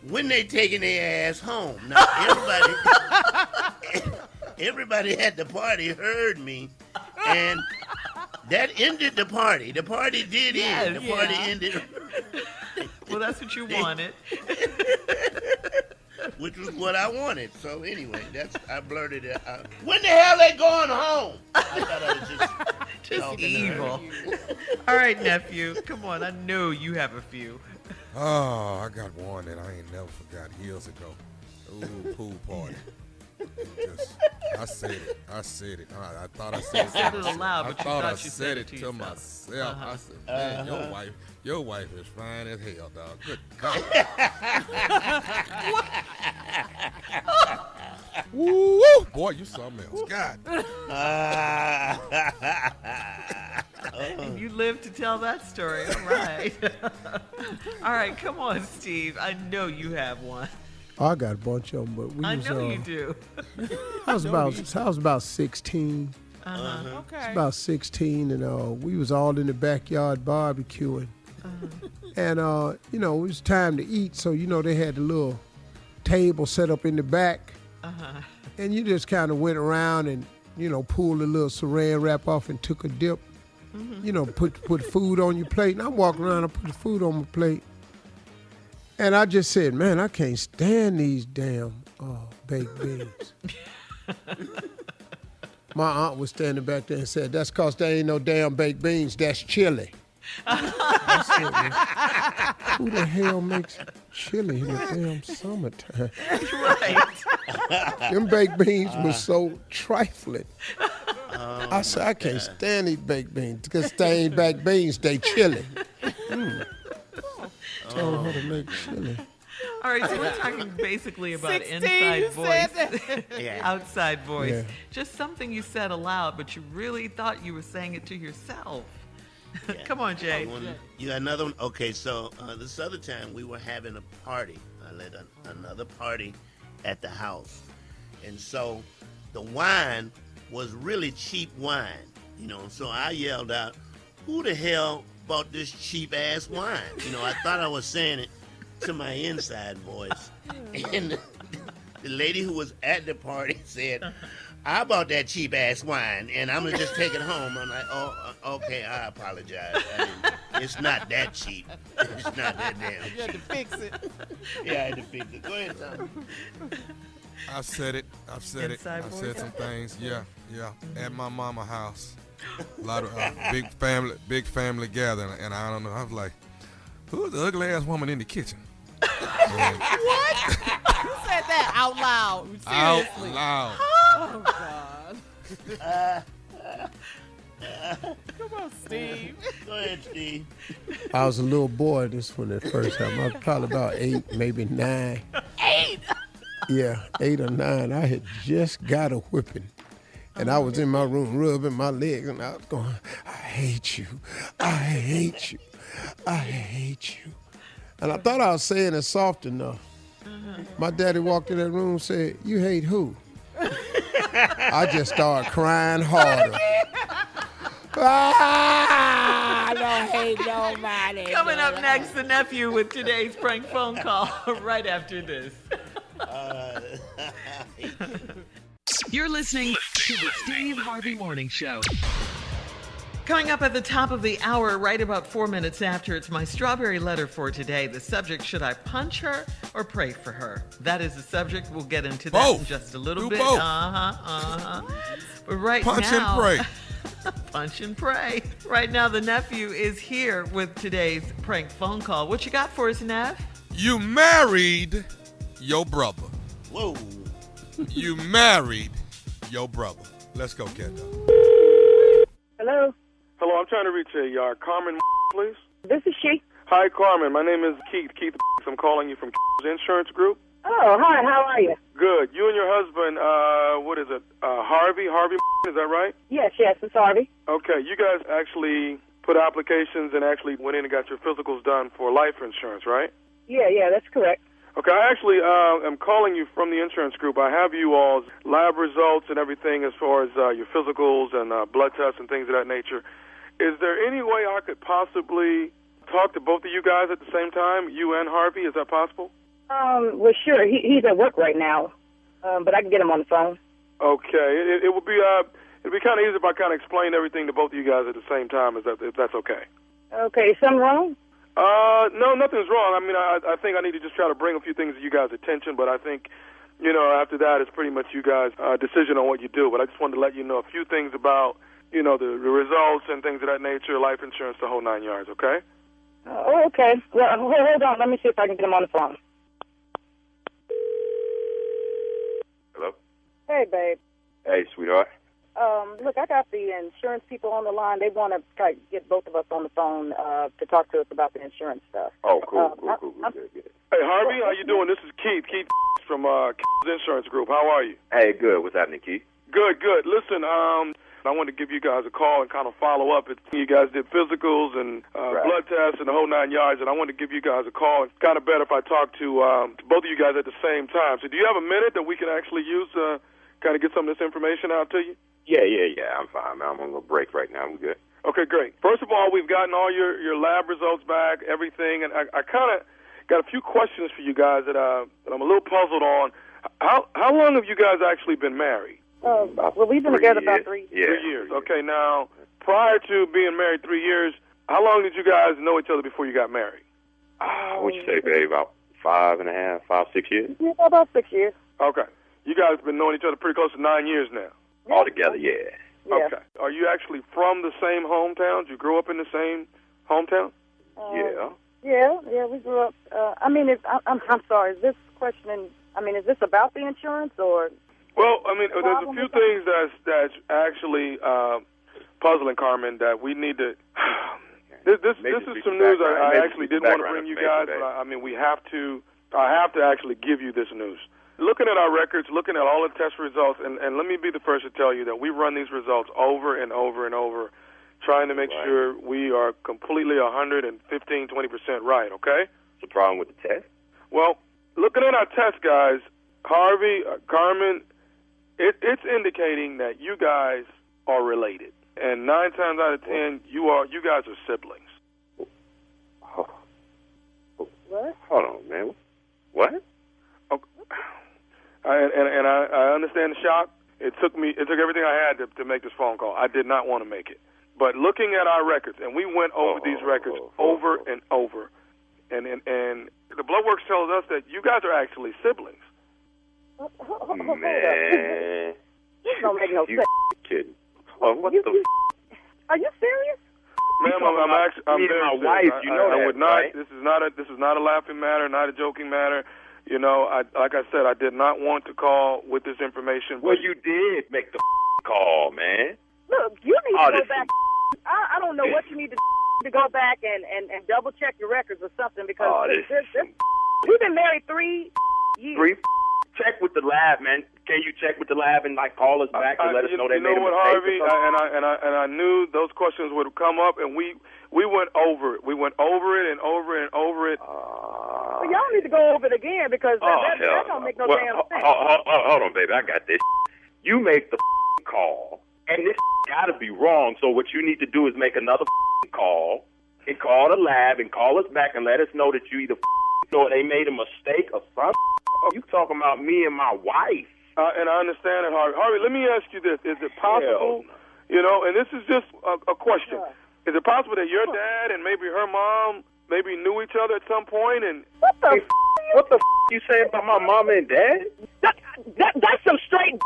"When they taking their ass home?" Now everybody at the party heard me, and that ended the party. The party did end. The party ended. Well, that's what you wanted. Which was what I wanted. So anyway, I blurted it out. When the hell they going home? I thought I was just evil. All right, nephew. Come on. I know you have a few. Oh, I got one that I ain't never forgot years ago. Ooh, pool party. I said it. I thought I said it. You said it aloud, but I thought I said said it to myself. I said, man, your wife is fine as hell, dog. Good God. Woo! Boy, you something else. God. And you live to tell that story. All right. All right, come on, Steve. I know you have one. I got a bunch of them, but I know you do. I was about 16. Okay. It's about 16, and we was all in the backyard barbecuing. And, it was time to eat, so, they had the little table set up in the back. And you just kind of went around and, pulled a little saran wrap off and took a dip. Put food on your plate. And I'm walking around, I put the food on my plate. And I just said, man, I can't stand these damn baked beans. My aunt was standing back there and said, that's because there ain't no damn baked beans, that's chili. I said, who the hell makes chili in the damn summertime? Right. Them baked beans was so trifling. I said, I can't stand these baked beans because they ain't baked beans, they chili. Tell them how to make chili. All right, so we're talking basically about 16, inside voice, outside voice. Yeah. Just something you said aloud, but you really thought you were saying it to yourself. Yeah. Come on, Jay. You got another one? Okay, so this other time we were having a party. I led another party at the house. And so the wine was really cheap wine, So I yelled out, who the hell bought this cheap-ass wine? I thought I was saying it to my inside voice. And the lady who was at the party said, I bought that cheap-ass wine, and I'm going to just take it home. I'm like, oh, okay, I apologize. It's not that cheap. It's not that damn cheap. You had to fix it. Yeah, I had to fix it. Go ahead, Tom. I've said it. I've said voice? some things. Yeah. At my mama house. A lot of big family gathering, and I don't know. I was like, who's the ugly ass woman in the kitchen? What? You said that out loud. Seriously. Out loud. Oh, God. Come on, Steve. Go ahead, Steve. I was a little boy this one at first time. I was probably about 8, maybe 9. 8? Yeah, 8 or 9. I had just got a whipping. And I was in my room rubbing my legs, and I was going, I hate you. I hate you. I hate you. And I thought I was saying it soft enough. My daddy walked in that room and said, you hate who? I just started crying harder. I don't hate nobody. Coming up next, the nephew with today's prank phone call right after this. You're listening to the Steve Harvey Morning Show. Coming up at the top of the hour, right about 4 minutes after, it's my strawberry letter for today. The subject, should I punch her or pray for her? That is the subject. We'll get into that in just a little bit. Both. But right punch now... and pray. Punch and pray. Right now, the nephew is here with today's prank phone call. What you got for us, Nev? You married your brother. Whoa. You married your brother. Let's go, Kendall. Hello? Hello, I'm trying to reach a Carmen, please. This is she. Hi, Carmen. My name is Keith. I'm calling you from Insurance Group. Oh, hi. How are you? Good. You and your husband, what is it, Harvey? Harvey, is that right? Yes, it's Harvey. Okay. You guys actually put applications and actually went in and got your physicals done for life insurance, right? Yeah, that's correct. Okay. I actually am calling you from the insurance group. I have you all's lab results and everything as far as your physicals and blood tests and things of that nature. Is there any way I could possibly talk to both of you guys at the same time, you and Harvey? Is that possible? Well, sure. He's at work right now, but I can get him on the phone. Okay. It would be it'd be kind of easy if I kind of explained everything to both of you guys at the same time. If that's okay? Okay. Is something wrong? No, nothing's wrong. I mean, I think I need to just try to bring a few things to you guys' attention, but I think, after that, it's pretty much you guys' decision on what you do. But I just wanted to let you know a few things about, the results and things of that nature, life insurance, the whole 9 yards, okay? Okay. Well, hold on. Let me see if I can get him on the phone. Hello? Hey, babe. Hey, sweetheart. Look, I got the insurance people on the line. They want to try to get both of us on the phone to talk to us about the insurance stuff. Oh, cool. Good. Hey, Harvey, how you doing? This is Keith from Insurance Group. How are you? Hey, good. What's happening, Keith? Good. Listen, I wanted to give you guys a call and kind of follow up. You guys did physicals and blood tests and the whole 9 yards, and I wanted to give you guys a call. It's kind of better if I talk to both of you guys at the same time. So do you have a minute that we can actually use to kind of get some of this information out to you? Yeah. I'm fine, man. I'm on a little break right now. I'm good. Okay, great. First of all, we've gotten all your lab results back, everything, and I kind of got a few questions for you guys that I'm a little puzzled on. How long have you guys actually been married? Well, we've been together about 3 years. Yeah. 3 years. Okay, now, prior to being married 3 years, how long did you guys know each other before you got married? What'd you say, babe? About 6 years? Yeah, about 6 years. Okay. You guys have been knowing each other pretty close to 9 years now. All together, yeah. Okay. Are you actually from the same hometown? You grew up in the same hometown? Yeah, we grew up. I'm sorry. Is this question? Is this about the insurance or? Well, there's a few things that's actually puzzling, Carmen, that we need to. This is some news I actually didn't want to bring you guys, but we have to. I have to actually give you this news. Looking at our records, looking at all the test results, and let me be the first to tell you that we run these results over and over and over, trying to make sure we are completely 115, 20% right, okay? What's the problem with the test? Well, looking at our test, guys, Harvey, Carmen, it's indicating that you guys are related. And 9 times out of 10, you guys are siblings. What? Hold on, man. What? And I understand the shock. It took everything I had to make this phone call. I did not want to make it. But looking at our records, and we went over these records over and over, and the blood work tells us that you guys are actually siblings. Man. This don't make no sense. Kidding. Oh, what the Are you serious? Ma'am, I'm very my wife. serious. You know I that, would not. right? This is not a laughing matter, not a joking matter. Like I said, I did not want to call with this information. Well, you did make the call, man. Look, you need to go back. I don't know what you need to go back and double check your records or something because we've been married 3 years. Check with the lab, man. Can you check with the lab and call us back and let us know they made a mistake? Harvey, and I knew those questions would come up, and we went over it. We went over it and over it and over it. Well, y'all need to go over it again because that don't make no damn sense. Hold on, baby. I got this. You make the call, and this got to be wrong. So what you need to do is make another call and call the lab and call us back and let us know that you either know they made a mistake or something. You talking about me and my wife. And I understand it, Harvey. Harvey, let me ask you this. Is it possible, and this is just a question. Is it possible that your dad and maybe her mom maybe knew each other at some point? And What the you say about my mama and dad? That's some straight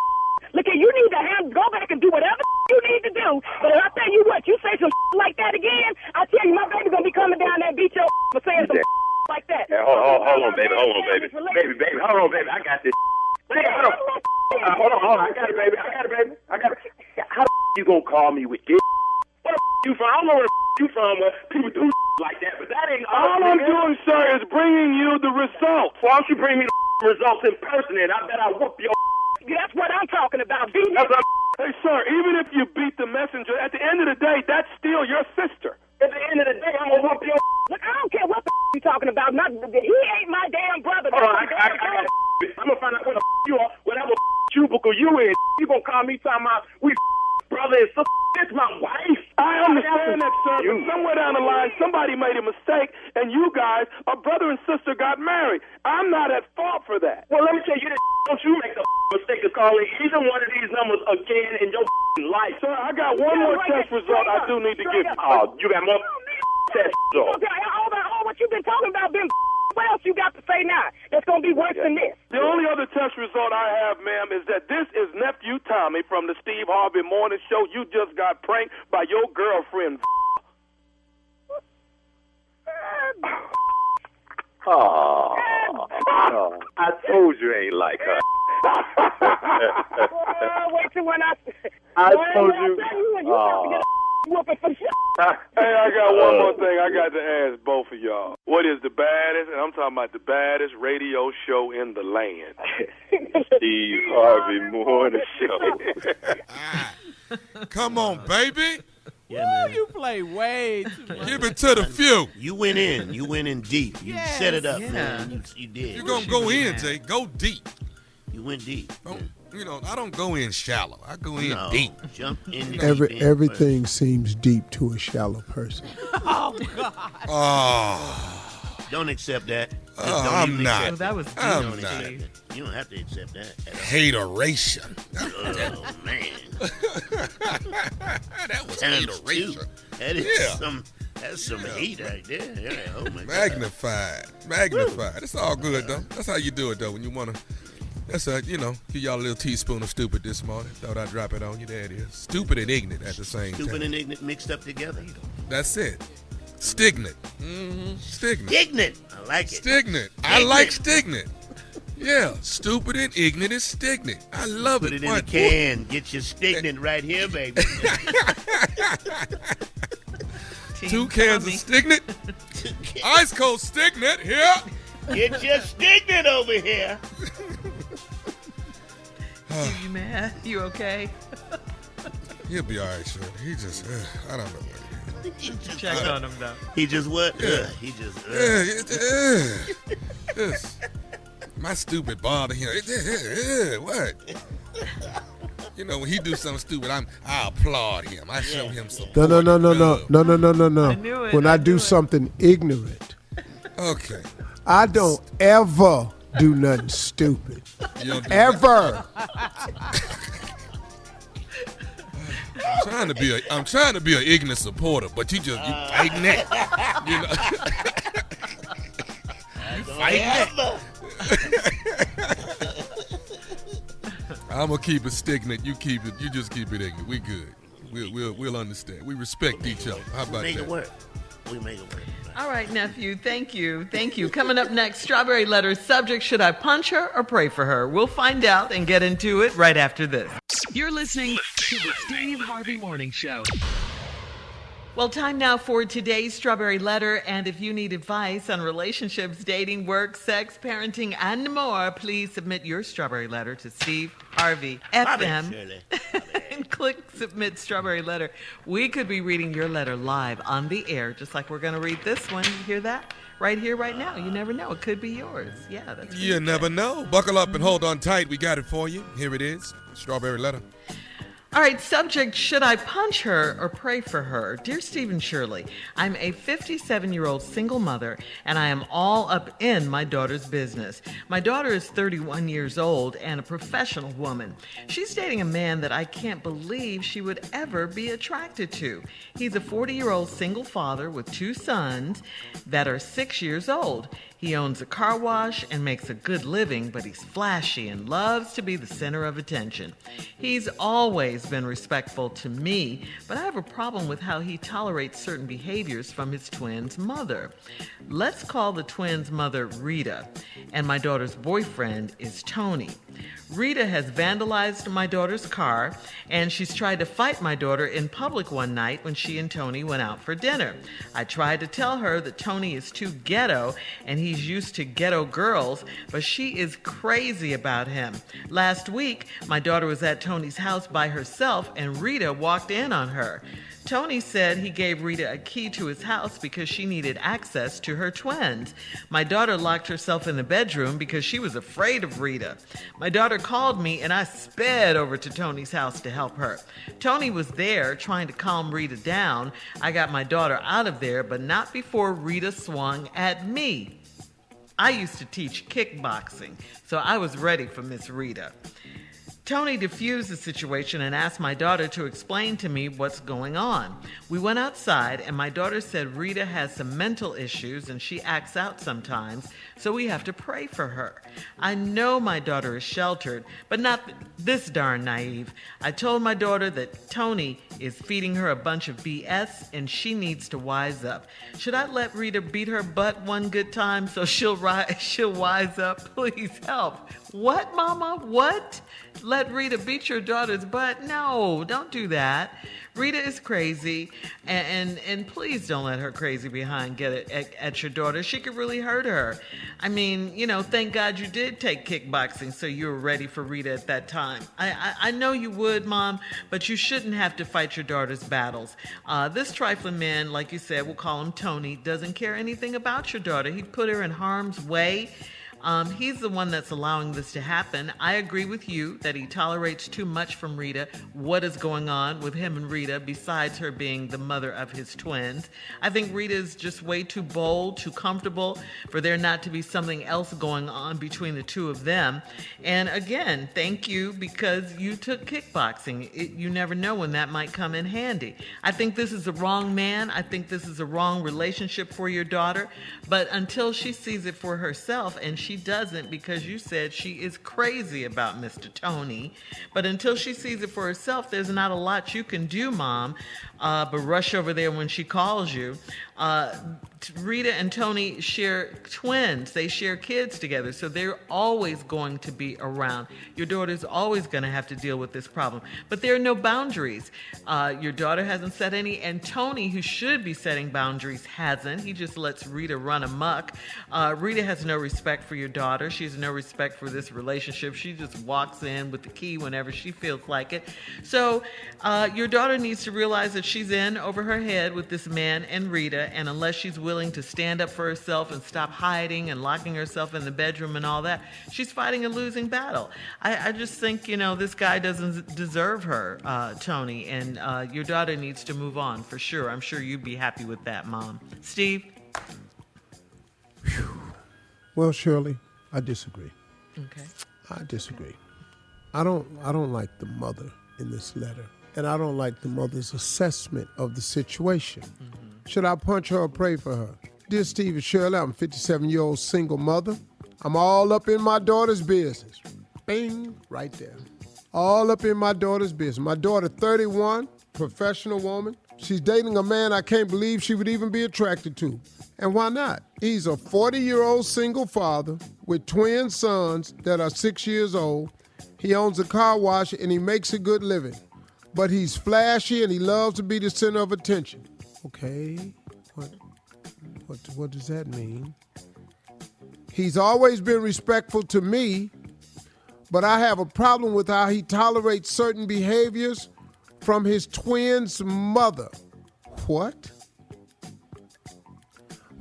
Look, you need to go back and do whatever you need to do. But I'll tell you what, you say some like that again, I tell you, my baby's going to be coming down there and beat your for saying some like that. Yeah, hold on, baby. Hold on, baby. Baby, hold on, baby. I got this. Baby, hold on. I got it, baby. I got it. How the you going to call me with this? What the you from. I don't know where the you from where people do like that, but that ain't all I'm doing, sir, is bringing you the results. Why don't you bring me the results in person, and I bet I'll whoop your That's what I'm talking about. Hey, sir, even if you beat the messenger, at the end of the day, that's still your sister. At the end of the day, I'm going to whoop your Look, I don't care what the you talking about. He ain't my damn brother. I'm going to find out where the you are, whatever cubicle you in. You going to call me talking about we brother and sister. It's my wife. I understand that, sir, but somewhere down the line, somebody made a mistake, and you guys, a brother and sister, got married. I'm not at fault for that. Well, let me tell you this. Don't you make the mistake of calling either one of these numbers again in your life. Sir, I got one more test result I do need to give you. Oh, you got more test results. Okay, all what you've been talking about, what else you got to say now that's going to be worse than this? The only other test result I have, ma'am, is that this is nephew Tommy from the Steve Harvey Morning Show. You just got pranked by your girlfriend. Oh, I told you ain't like her. Wait till when I told you. Hey, I got one more thing I got to ask both of y'all. What is the baddest, and I'm talking about the baddest radio show in the land? Steve Harvey Morning Show. Come on, baby. Yeah, man. You play way too much. Give it to the few. You went in deep. You set it up, man. You did. You're going to go in, Jay. Go deep. You went deep. I don't go in shallow. I go in deep. Jump in. Everything seems deep to a shallow person. Oh, God. Oh. Don't accept that. I'm not. That was I'm not. You don't have to accept that. Hateration. Oh, man. That was hateration. That is that's some heat right there. Yeah. Oh, my Magnified. God. Magnified. It's all good, though. That's how you do it, though, when you want to. That's give y'all a little teaspoon of stupid this morning. Thought I'd drop it on you. There it is. Stupid and ignorant at the same time. Stupid and ignorant mixed up together. That's it. Stignant. Stignant. Stignant. I like it. Stignant. I like stignant. Yeah. Stupid and ignorant is stignant. I love Put it. Put it in the can. Get your stignant right here, baby. 2 cans of stignant. Ice cold stignant here. Get your stignant over here. You mad? You okay? He'll be all right, sure. He just, I don't know what he is. Check on him, though. He just what? Yeah. He just, my stupid bother him. What? When he do something stupid, I applaud him. I show him some. No. When I do something ignorant. Okay. I don't ever do nothing stupid. Ever. I'm trying to be an ignorant supporter, but you fighting that. You fighting that. I'm gonna keep it stignant. You just keep it ignorant. We good. We'll understand. We respect each other. How about that? We make it work. All right, nephew. Thank you. Coming up next, Strawberry Letter subject: should I punch her or pray for her? We'll find out and get into it right after this. You're listening to the Steve Harvey Morning Show. Well, time now for today's Strawberry Letter. And if you need advice on relationships, dating, work, sex, parenting, and more, please submit your Strawberry Letter to Steve Harvey FM and click Submit Strawberry Letter. We could be reading your letter live on the air, just like we're going to read this one. You hear that? Right here, right now. You never know. It could be yours. Yeah, that's You never know. Buckle up and hold on tight. We got it for you. Here it is. Strawberry Letter. All right, subject: should I punch her or pray for her? Dear Stephen Shirley, I'm a 57-year-old single mother, and I am all up in my daughter's business. My daughter is 31 years old and a professional woman. She's dating a man that I can't believe she would ever be attracted to. He's a 40-year-old single father with 2 sons that are 6 years old. He owns a car wash and makes a good living, but he's flashy and loves to be the center of attention. He's always been respectful to me, but I have a problem with how he tolerates certain behaviors from his twins' mother. Let's call the twins' mother Rita, and my daughter's boyfriend is Tony. Rita has vandalized my daughter's car, and she's tried to fight my daughter in public one night when she and Tony went out for dinner. I tried to tell her that Tony is too ghetto and he's used to ghetto girls, but she is crazy about him. Last week, my daughter was at Tony's house by herself and Rita walked in on her. Tony said he gave Rita a key to his house because she needed access to her twins. My daughter locked herself in the bedroom because she was afraid of Rita. My daughter called me and I sped over to Tony's house to help her. Tony was there trying to calm Rita down. I got my daughter out of there, but not before Rita swung at me. I used to teach kickboxing, so I was ready for Miss Rita. Tony diffused the situation and asked my daughter to explain to me what's going on. We went outside and my daughter said Rita has some mental issues and she acts out sometimes, so we have to pray for her. I know my daughter is sheltered, but not this darn naive. I told my daughter that Tony is feeding her a bunch of BS and she needs to wise up. Should I let Rita beat her butt one good time so she'll wise up? Please help. What, Mama? What? Let Rita beat your daughter's butt? No, don't do that. Rita is crazy, and please don't let her crazy behind get it at your daughter. She could really hurt her. I mean, thank God you did take kickboxing so you were ready for Rita at that time. I know you would, Mom, but you shouldn't have to fight your daughter's battles. This trifling man, like you said, we'll call him Tony, doesn't care anything about your daughter. He put her in harm's way. He's the one that's allowing this to happen. I agree with you that he tolerates too much from Rita. What is going on with him and Rita besides her being the mother of his twins? I think Rita is just way too bold, too comfortable for there not to be something else going on between the two of them. And again, thank you because you took kickboxing. You never know when that might come in handy. I think this is the wrong man. I think this is a wrong relationship for your daughter. But until she sees it for herself, and she doesn't because you said she is crazy about Mr. Tony. But until she sees it for herself, there's not a lot you can do, Mom, but rush over there when she calls you. Rita and Tony share twins. They share kids together, so they're always going to be around. Your daughter's always going to have to deal with this problem. But there are no boundaries. Your daughter hasn't set any, and Tony, who should be setting boundaries, hasn't. He just lets Rita run amok. Rita has no respect for your daughter. She has no respect for this relationship. She just walks in with the key whenever she feels like it. So your daughter needs to realize that she's in over her head with this man and Rita, and unless she's willing to stand up for herself and stop hiding and locking herself in the bedroom and all that, she's fighting a losing battle. I just think, this guy doesn't deserve her, Tony, and your daughter needs to move on for sure. I'm sure you'd be happy with that, Mom. Steve? Well, Shirley, I disagree. Okay. I disagree. I don't like the mother in this letter, and I don't like the mother's assessment of the situation. Mm-hmm. Should I punch her or pray for her? Dear Steve and Shirley, I'm a 57-year-old single mother. I'm all up in my daughter's business. Bing, right there. All up in my daughter's business. My daughter, 31, professional woman. She's dating a man I can't believe she would even be attracted to. And why not? He's a 40-year-old single father with twin sons that are 6 years old. He owns a car wash and he makes a good living. But he's flashy and he loves to be the center of attention. Okay, what does that mean? He's always been respectful to me, but I have a problem with how he tolerates certain behaviors from his twin's mother. What?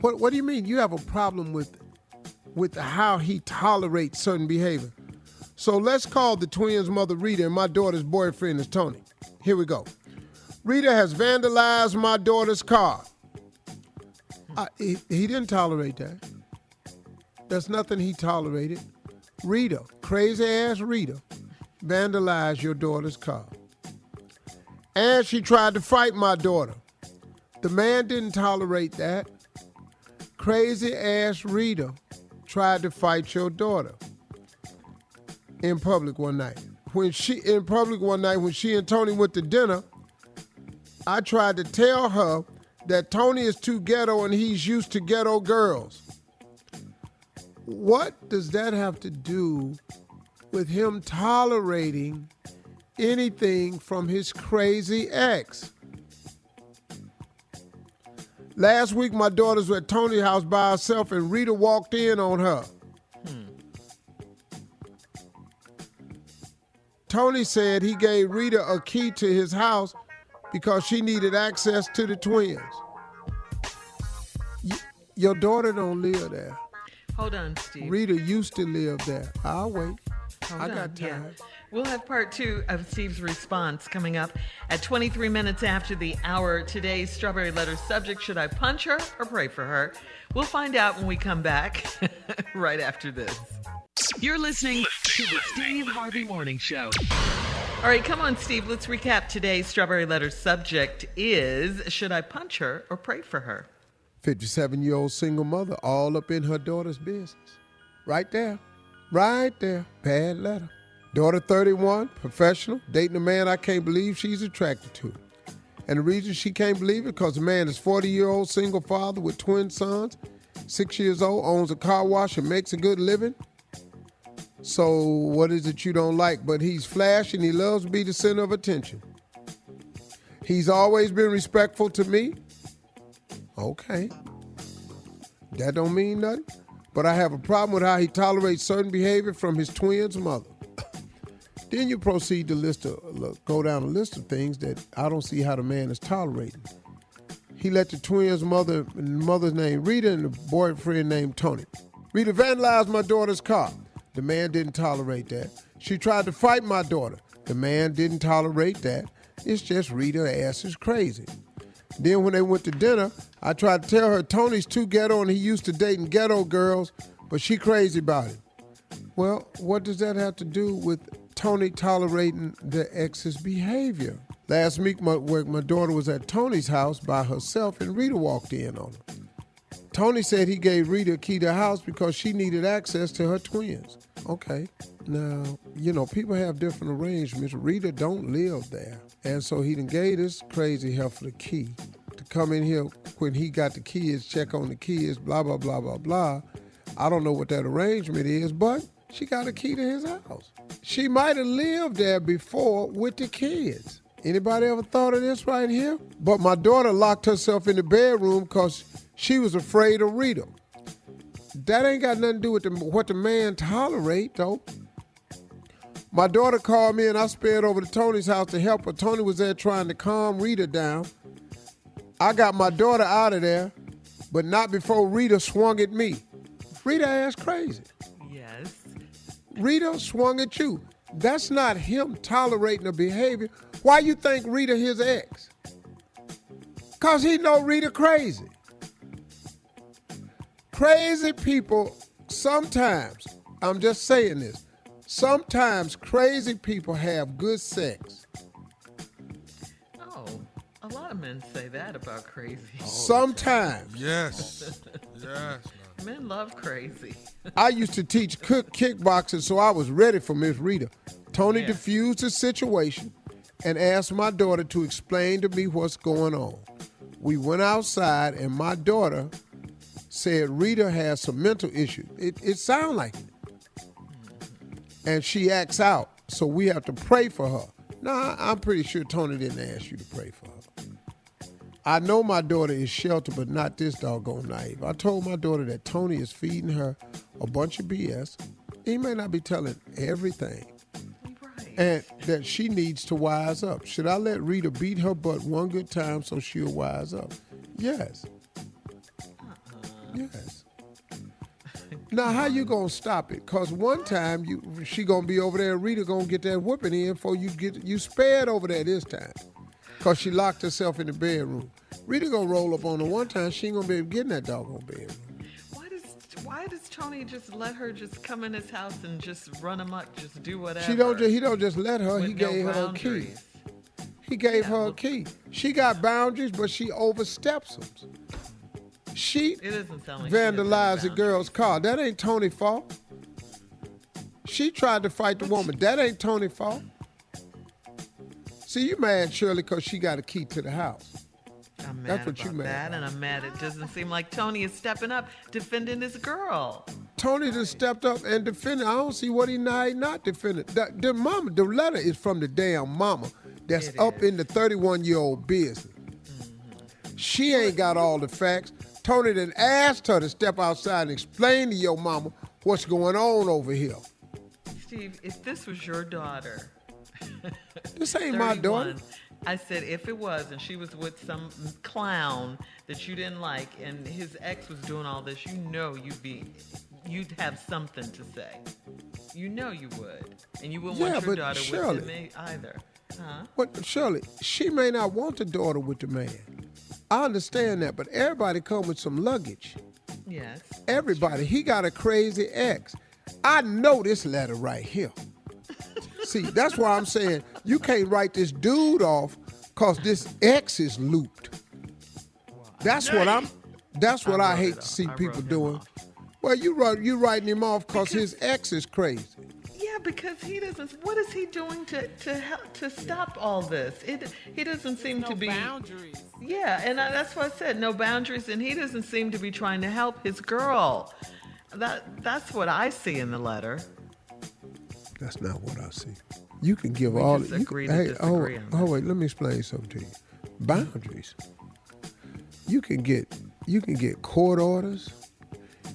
What do you mean you have a problem with how he tolerates certain behavior? So let's call the twins' mother Rita and my daughter's boyfriend is Tony. Here we go. Rita has vandalized my daughter's car. He didn't tolerate that. There's nothing he tolerated. Rita, crazy-ass Rita, vandalized your daughter's car. And she tried to fight my daughter. The man didn't tolerate that. Crazy-ass Rita tried to fight your daughter in public one night. When she and Tony went to dinner, I tried to tell her that Tony is too ghetto and he's used to ghetto girls. What does that have to do with him tolerating anything from his crazy ex. Last week, my daughters were at Tony's house by herself, and Rita walked in on her. Tony said he gave Rita a key to his house because she needed access to the twins. Your daughter don't live there. Hold on, Steve. Rita used to live there. I'll wait. I got time. Yeah. We'll have part 2 of Steve's response coming up at 23 minutes after the hour. Today's Strawberry Letter subject, should I punch her or pray for her? We'll find out when we come back right after this. You're listening to the Steve Harvey Morning Show. All right, come on, Steve. Let's recap today's Strawberry Letter subject is, should I punch her or pray for her? 57-year-old single mother all up in her daughter's business. Right there. Right there. Bad letter. Daughter 31, professional, dating a man I can't believe she's attracted to. And the reason she can't believe it because the man is 40-year-old single father with twin sons, 6 years old, owns a car wash and makes a good living. So what is it you don't like? But he's flashy and he loves to be the center of attention. He's always been respectful to me. Okay. That don't mean nothing. But I have a problem with how he tolerates certain behavior from his twins' mother. Then you proceed to go down a list of things that I don't see how the man is tolerating. He let the twins' mother's name Rita and the boyfriend named Tony. Rita vandalized my daughter's car. The man didn't tolerate that. She tried to fight my daughter. The man didn't tolerate that. It's just Rita's ass is crazy. Then when they went to dinner, I tried to tell her Tony's too ghetto and he used to dating ghetto girls, but she crazy about it. Well, what does that have to do with Tony tolerating the ex's behavior? Last week, my daughter was at Tony's house by herself and Rita walked in on her. Tony said he gave Rita a key to the house because she needed access to her twins. Okay. Now, people have different arrangements. Rita don't live there. And so he done gave this crazy heifer the key to come in here when he got the kids, check on the kids, blah, blah, blah, blah, blah. I don't know what that arrangement is, but she got a key to his house. She might have lived there before with the kids. Anybody ever thought of this right here? But my daughter locked herself in the bedroom because she was afraid of Rita. That ain't got nothing to do with what the man tolerate, though. My daughter called me and I sped over to Tony's house to help her. Tony was there trying to calm Rita down. I got my daughter out of there, but not before Rita swung at me. Rita ass crazy. Yes. Rita swung at you. That's not him tolerating the behavior. Why you think Rita his ex? Because he know Rita crazy. Crazy people, sometimes, I'm just saying this, sometimes crazy people have good sex. Oh, a lot of men say that about crazy. Sometimes. Yes. Yes. Men love crazy. I used to teach kickboxing, so I was ready for Miss Rita. Tony diffused the situation and asked my daughter to explain to me what's going on. We went outside, and my daughter said Rita has some mental issues. It sounds like it. And she acts out, so we have to pray for her. Now, I'm pretty sure Tony didn't ask you to pray for her. I know my daughter is sheltered, but not this doggone naive. I told my daughter that Tony is feeding her a bunch of BS. He may not be telling everything. Right. And that she needs to wise up. Should I let Rita beat her butt one good time so she'll wise up? Yes. Yes. Now, how you gonna stop it? Because one time she gonna be over there and Rita gonna get that whooping in before you spared over there this time. Because she locked herself in the bedroom. Rita gonna roll up on her one time, she ain't gonna be able to get in that doggone bedroom. Why does Tony just let her just come in his house and just run amok, just do whatever? He don't just let her, he gave her a key. He gave her a key. She got boundaries, but she oversteps them. She vandalized the girl's car. That ain't Tony's fault. She tried to fight the woman. That ain't Tony's fault. See, you mad, Shirley, because she got a key to the house. I'm mad about that, and I'm mad it doesn't seem like Tony is stepping up, defending his girl. Tony just stepped up and defended. I don't see what he not defending. The letter is from the damn mama that's up in the 31-year-old business. Mm-hmm. She ain't got all the facts. Tony then asked her to step outside and explain to your mama what's going on over here. Steve, if this was your daughter. This ain't my daughter. I said if it was and she was with some clown that you didn't like and his ex was doing all this, you'd have something to say. You know you would. And you wouldn't want your daughter with him either. Huh? But Shirley, she may not want the daughter with the man. I understand that, but everybody come with some luggage. Yes. Everybody. He got a crazy ex. I know this letter right here. See, that's why I'm saying you can't write this dude off because this ex is looped. That's what I hate to see people doing. Well, you writing him off because his ex is crazy. Yeah, because he doesn't. What is he doing to help to stop all this? He doesn't seem to be boundaries. Yeah, and that's what I said. No boundaries, and he doesn't seem to be trying to help his girl. That's what I see in the letter. That's not what I see. You can give we all. Just agree to disagree on wait. Let me explain something to you. Boundaries. You can get court orders.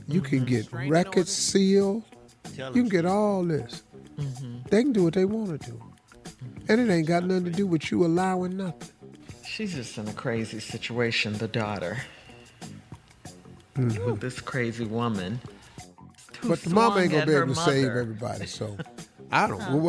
You can get records sealed. You can get all this. Mm-hmm. They can do what they want to do. And it ain't got nothing to do with you allowing nothing. She's just in a crazy situation, the daughter. Mm-hmm. This crazy woman. But the mama ain't going to be able to save everybody, so I don't.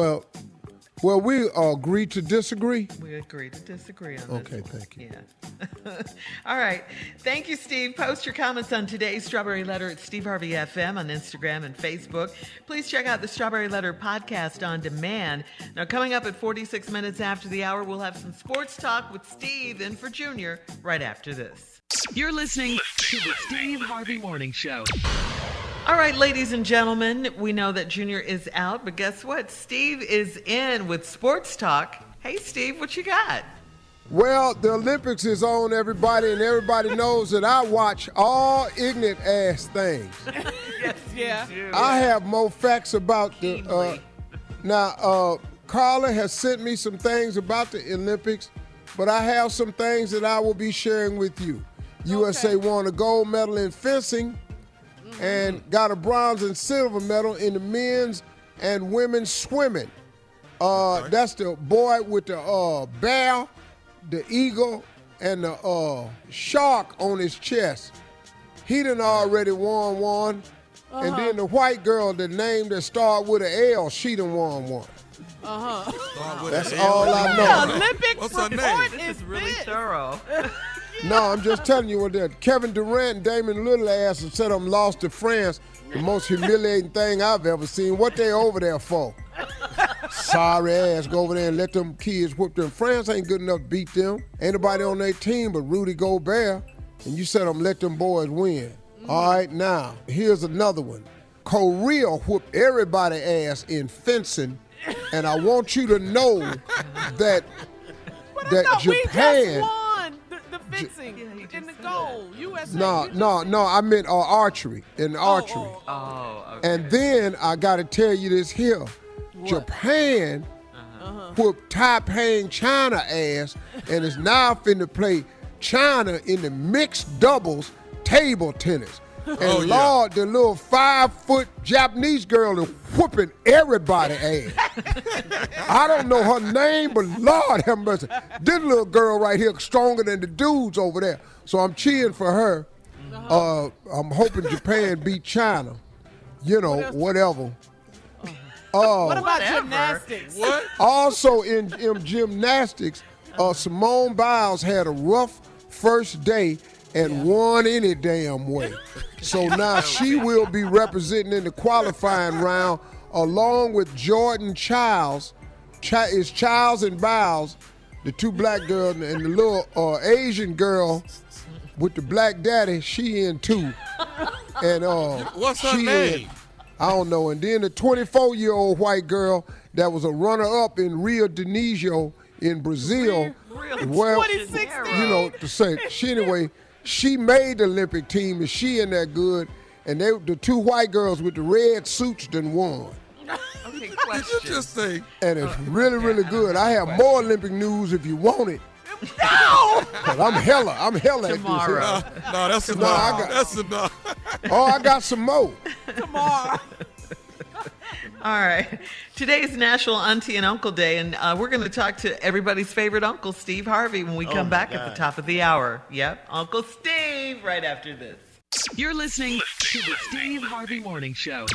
Well, we agree to disagree. We agree to disagree on this. Okay, thank you. Yeah. All right. Thank you, Steve. Post your comments on today's Strawberry Letter at Steve Harvey FM on Instagram and Facebook. Please check out the Strawberry Letter podcast on demand. Now, coming up at 46 minutes after the hour, we'll have some sports talk with Steve in for Junior right after this. You're listening to the Steve Harvey Morning Show. All right, ladies and gentlemen, we know that Junior is out, but guess what? Steve is in with Sports Talk. Hey, Steve, what you got? Well, the Olympics is on, everybody, and everybody knows that I watch all ignorant-ass things. Yes, yeah. You do. I have more facts about the... Carla has sent me some things about the Olympics, but I have some things that I will be sharing with you. USA won a gold medal in fencing and got a bronze and silver medal in the men's and women's swimming. That's the boy with the bear, the eagle, and the shark on his chest. He done already won one. Uh-huh. And then the white girl, the name that started with an L, she done won one. Uh-huh. That's all I know. Olympic What's her report name? is This is really thorough. No, I'm just telling you what that. Kevin Durant and Damon Lillard said I'm lost to France. The most humiliating thing I've ever seen. What they over there for? Sorry ass, go over there and let them kids whoop them. France ain't good enough to beat them. Ain't nobody on their team but Rudy Gobert. And you said I'm let them boys win. All right, now, here's another one. Korea whooped everybody ass in fencing. And I want you to know that Japan... The fencing in the goal. USA. No. I meant archery. In archery. Okay. And then I got to tell you this here. What? Japan whooped Taipei China ass and is now finna play China in the mixed doubles table tennis. And Lord, the little 5-foot Japanese girl is whooping everybody ass. I don't know her name, but Lord have mercy. This little girl right here stronger than the dudes over there. So I'm cheering for her. I'm hoping Japan beat China. You know, whatever. What about gymnastics? What? Also in gymnastics, Simone Biles had a rough first day and won any damn way. So now she will be representing in the qualifying round along with Jordan Childs. It's Childs and Biles, the two black girls, and the little Asian girl with the black daddy, she in too. And what's her name? I don't know. And then the 24-year-old white girl that was a runner-up in Rio de Janeiro in Brazil. Well, you know, to say, anyway, she made the Olympic team, and she in that good. And the two white girls with the red suits done won. Okay, Did question. you just say? And it's really, really good. I have more Olympic news if you want it. No! 'Cause I'm hella at this. Tomorrow. No, that's No, enough. That's enough. Oh, I got some more. Tomorrow. All right. Today is National Auntie and Uncle Day, and we're going to talk to everybody's favorite uncle, Steve Harvey, when we come back at the top of the hour. Yep, Uncle Steve, right after this. You're listening to the Steve Harvey Morning Show.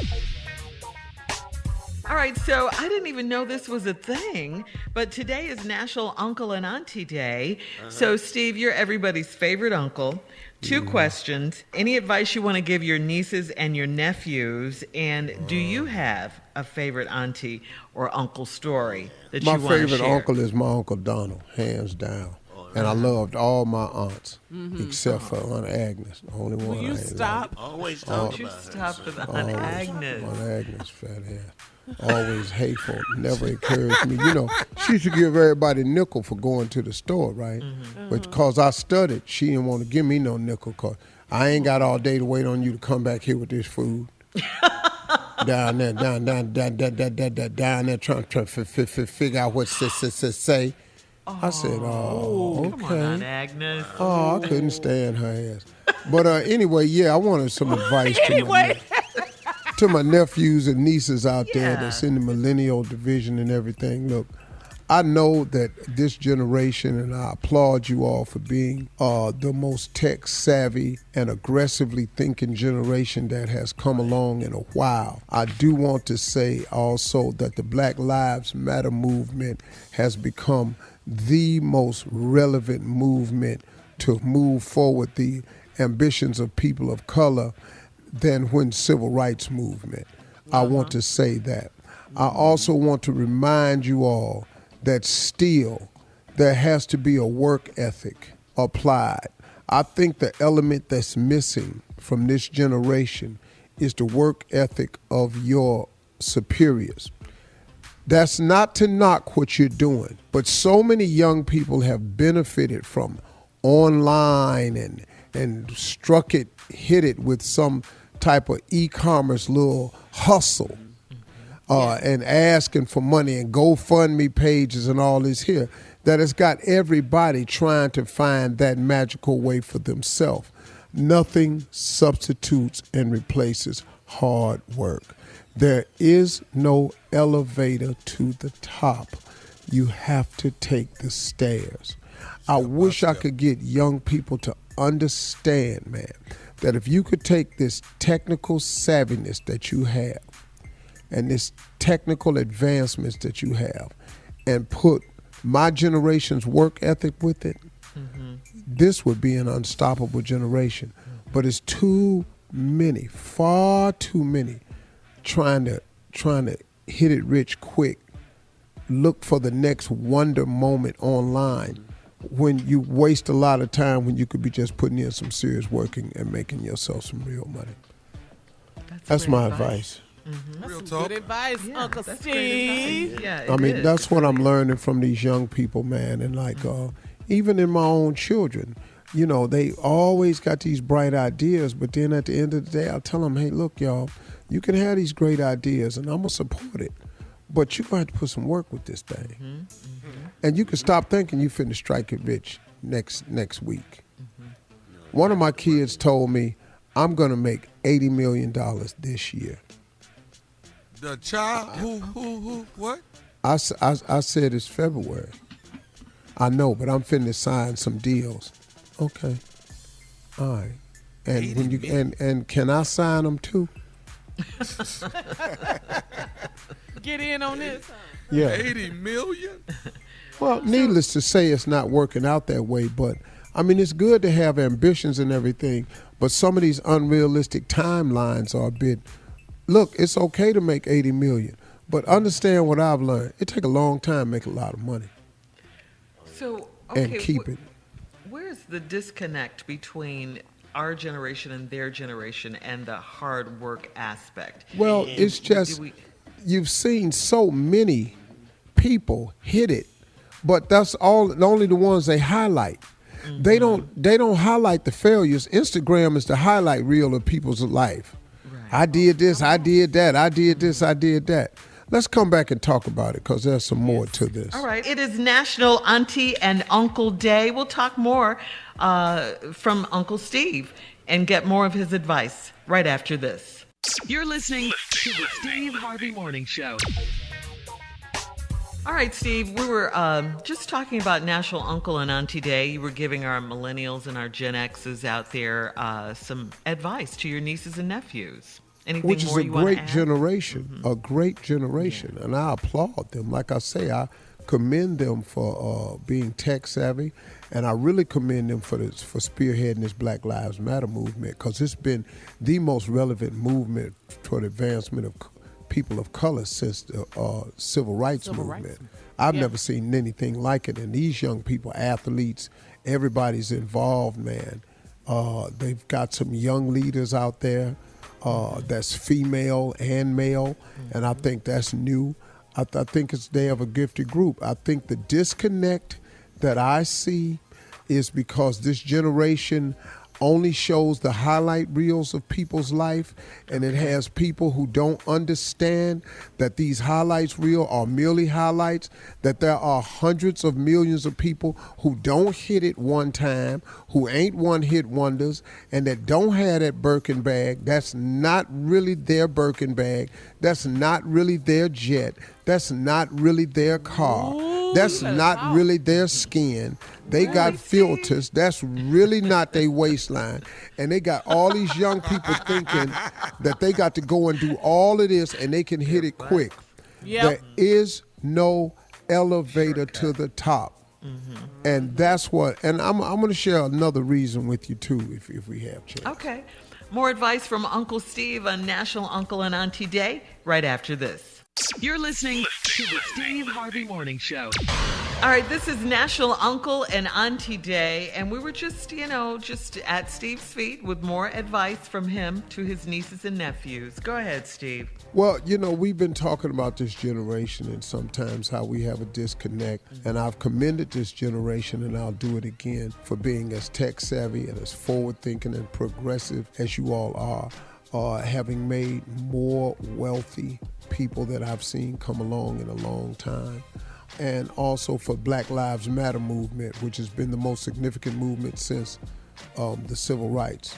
All right, so I didn't even know this was a thing, but today is National Uncle and Auntie Day. So, Steve, you're everybody's favorite uncle. Two questions. Any advice you want to give your nieces and your nephews? And do you have a favorite auntie or uncle story that you My want to favorite share? uncle is my Uncle Donald, hands down. And I loved all my aunts, except for Aunt Agnes, the only one Will I you ain't stop? Always Don't talk you about her. stop with Aunt Always. Agnes. Aunt Agnes, fat ass. Always hateful, never encouraged me. You know, she used to give everybody a nickel for going to the store, right? But because I studied, she didn't want to give me no nickel because I ain't got all day to wait on you to come back here with this food. down there, down there, trying to figure out what to say. I said, oh, Come on, Aunt okay. Agnes. Oh, I couldn't stand her ass. But anyway, yeah, I wanted some advice to my nephews and nieces out there that's in the millennial division and everything. Look, I know that this generation, and I applaud you all for being the most tech-savvy and aggressively thinking generation that has come along in a while. I do want to say also that the Black Lives Matter movement has become the most relevant movement to move forward the ambitions of people of color than when civil rights movement. I want to say that. I also want to remind you all that still there has to be a work ethic applied. I think the element that's missing from this generation is the work ethic of your superiors. That's not to knock what you're doing, but so many young people have benefited from online and hit it with some type of e-commerce little hustle and asking for money and GoFundMe pages and all this here, that has got everybody trying to find that magical way for themselves. Nothing substitutes and replaces hard work. There is no elevator to the top. You have to take the stairs. I wish I could get young people to understand, man, that if you could take this technical savviness that you have and this technical advancements that you have and put my generation's work ethic with it, this would be an unstoppable generation. But it's too many, far too many, trying to hit it rich quick, look for the next wonder moment online when you waste a lot of time when you could be just putting in some serious working and making yourself some real money. That's my advice. Real talk. Good advice, Uncle Steve. I mean, that's what I'm learning from these young people, man. And like, even in my own children, you know, they always got these bright ideas, but then at the end of the day, I'll tell them, hey, look, y'all, you can have these great ideas and I'm going to support it, but you're going to have to put some work with this thing. And you can stop thinking you finna strike it rich next week. One of my kids told me, I'm going to make $80 million this year. The child? Who, what? I said it's February. I know, but I'm finna sign some deals. Okay. All right. And when you and can I sign them too? Get in on this. Yeah. 80 million? Well, needless to say, it's not working out that way, but I mean, it's good to have ambitions and everything, but some of these unrealistic timelines are a bit, look, it's okay to make 80 million, but understand what I've learned. It takes a long time to make a lot of money. So, okay, and keep it. Where's the disconnect between our generation and their generation and the hard work aspect? Well, it's just, you've seen so many people hit it, but that's only the ones they highlight. They don't highlight the failures. Instagram is the highlight reel of people's life. Right. I did this, I did that, I did this, I did that. Let's come back and talk about it because there's some more to this. All right. It is National Auntie and Uncle Day. We'll talk more from Uncle Steve and get more of his advice right after this. You're listening to the Steve Harvey Morning Show. All right, Steve, we were just talking about National Uncle and Auntie Day. You were giving our millennials and our Gen X's out there some advice to your nieces and nephews. Anything Which is more a you want great to add? generation, a great generation. And I applaud them. Like I say, I commend them for being tech savvy, and I really commend them for spearheading this Black Lives Matter movement, because it's been the most relevant movement toward advancement of people of color since the civil rights movement. I've never seen anything like it. And these young people, athletes, everybody's involved, man. They've got some young leaders out there that's female and male, and I think that's new. I think they have a gifted group. I think the disconnect that I see is because this generation only shows the highlight reels of people's life, and it has people who don't understand that these highlights reel are merely highlights, that there are hundreds of millions of people who don't hit it one time, who ain't one-hit wonders, and that don't have that Birkin bag. That's not really their Birkin bag. That's not really their jet. That's not really their car. That's not really their skin. They got filters. That's really not their waistline. And they got all these young people thinking that they got to go and do all of this and they can hit it quick. There is no elevator to the top. And that's what, and I'm going to share another reason with you too if we have chance. Okay. More advice from Uncle Steve on National Uncle and Auntie Day right after this. You're listening to the Steve Harvey Morning Show. All right, this is National Uncle and Auntie Day, and we were just at Steve's feet with more advice from him to his nieces and nephews. Go ahead, Steve. Well, we've been talking about this generation and sometimes how we have a disconnect, and I've commended this generation, and I'll do it again, for being as tech savvy and as forward-thinking and progressive as you all are, having made more wealthy people that I've seen come along in a long time. And also for Black Lives Matter movement, which has been the most significant movement since the civil rights.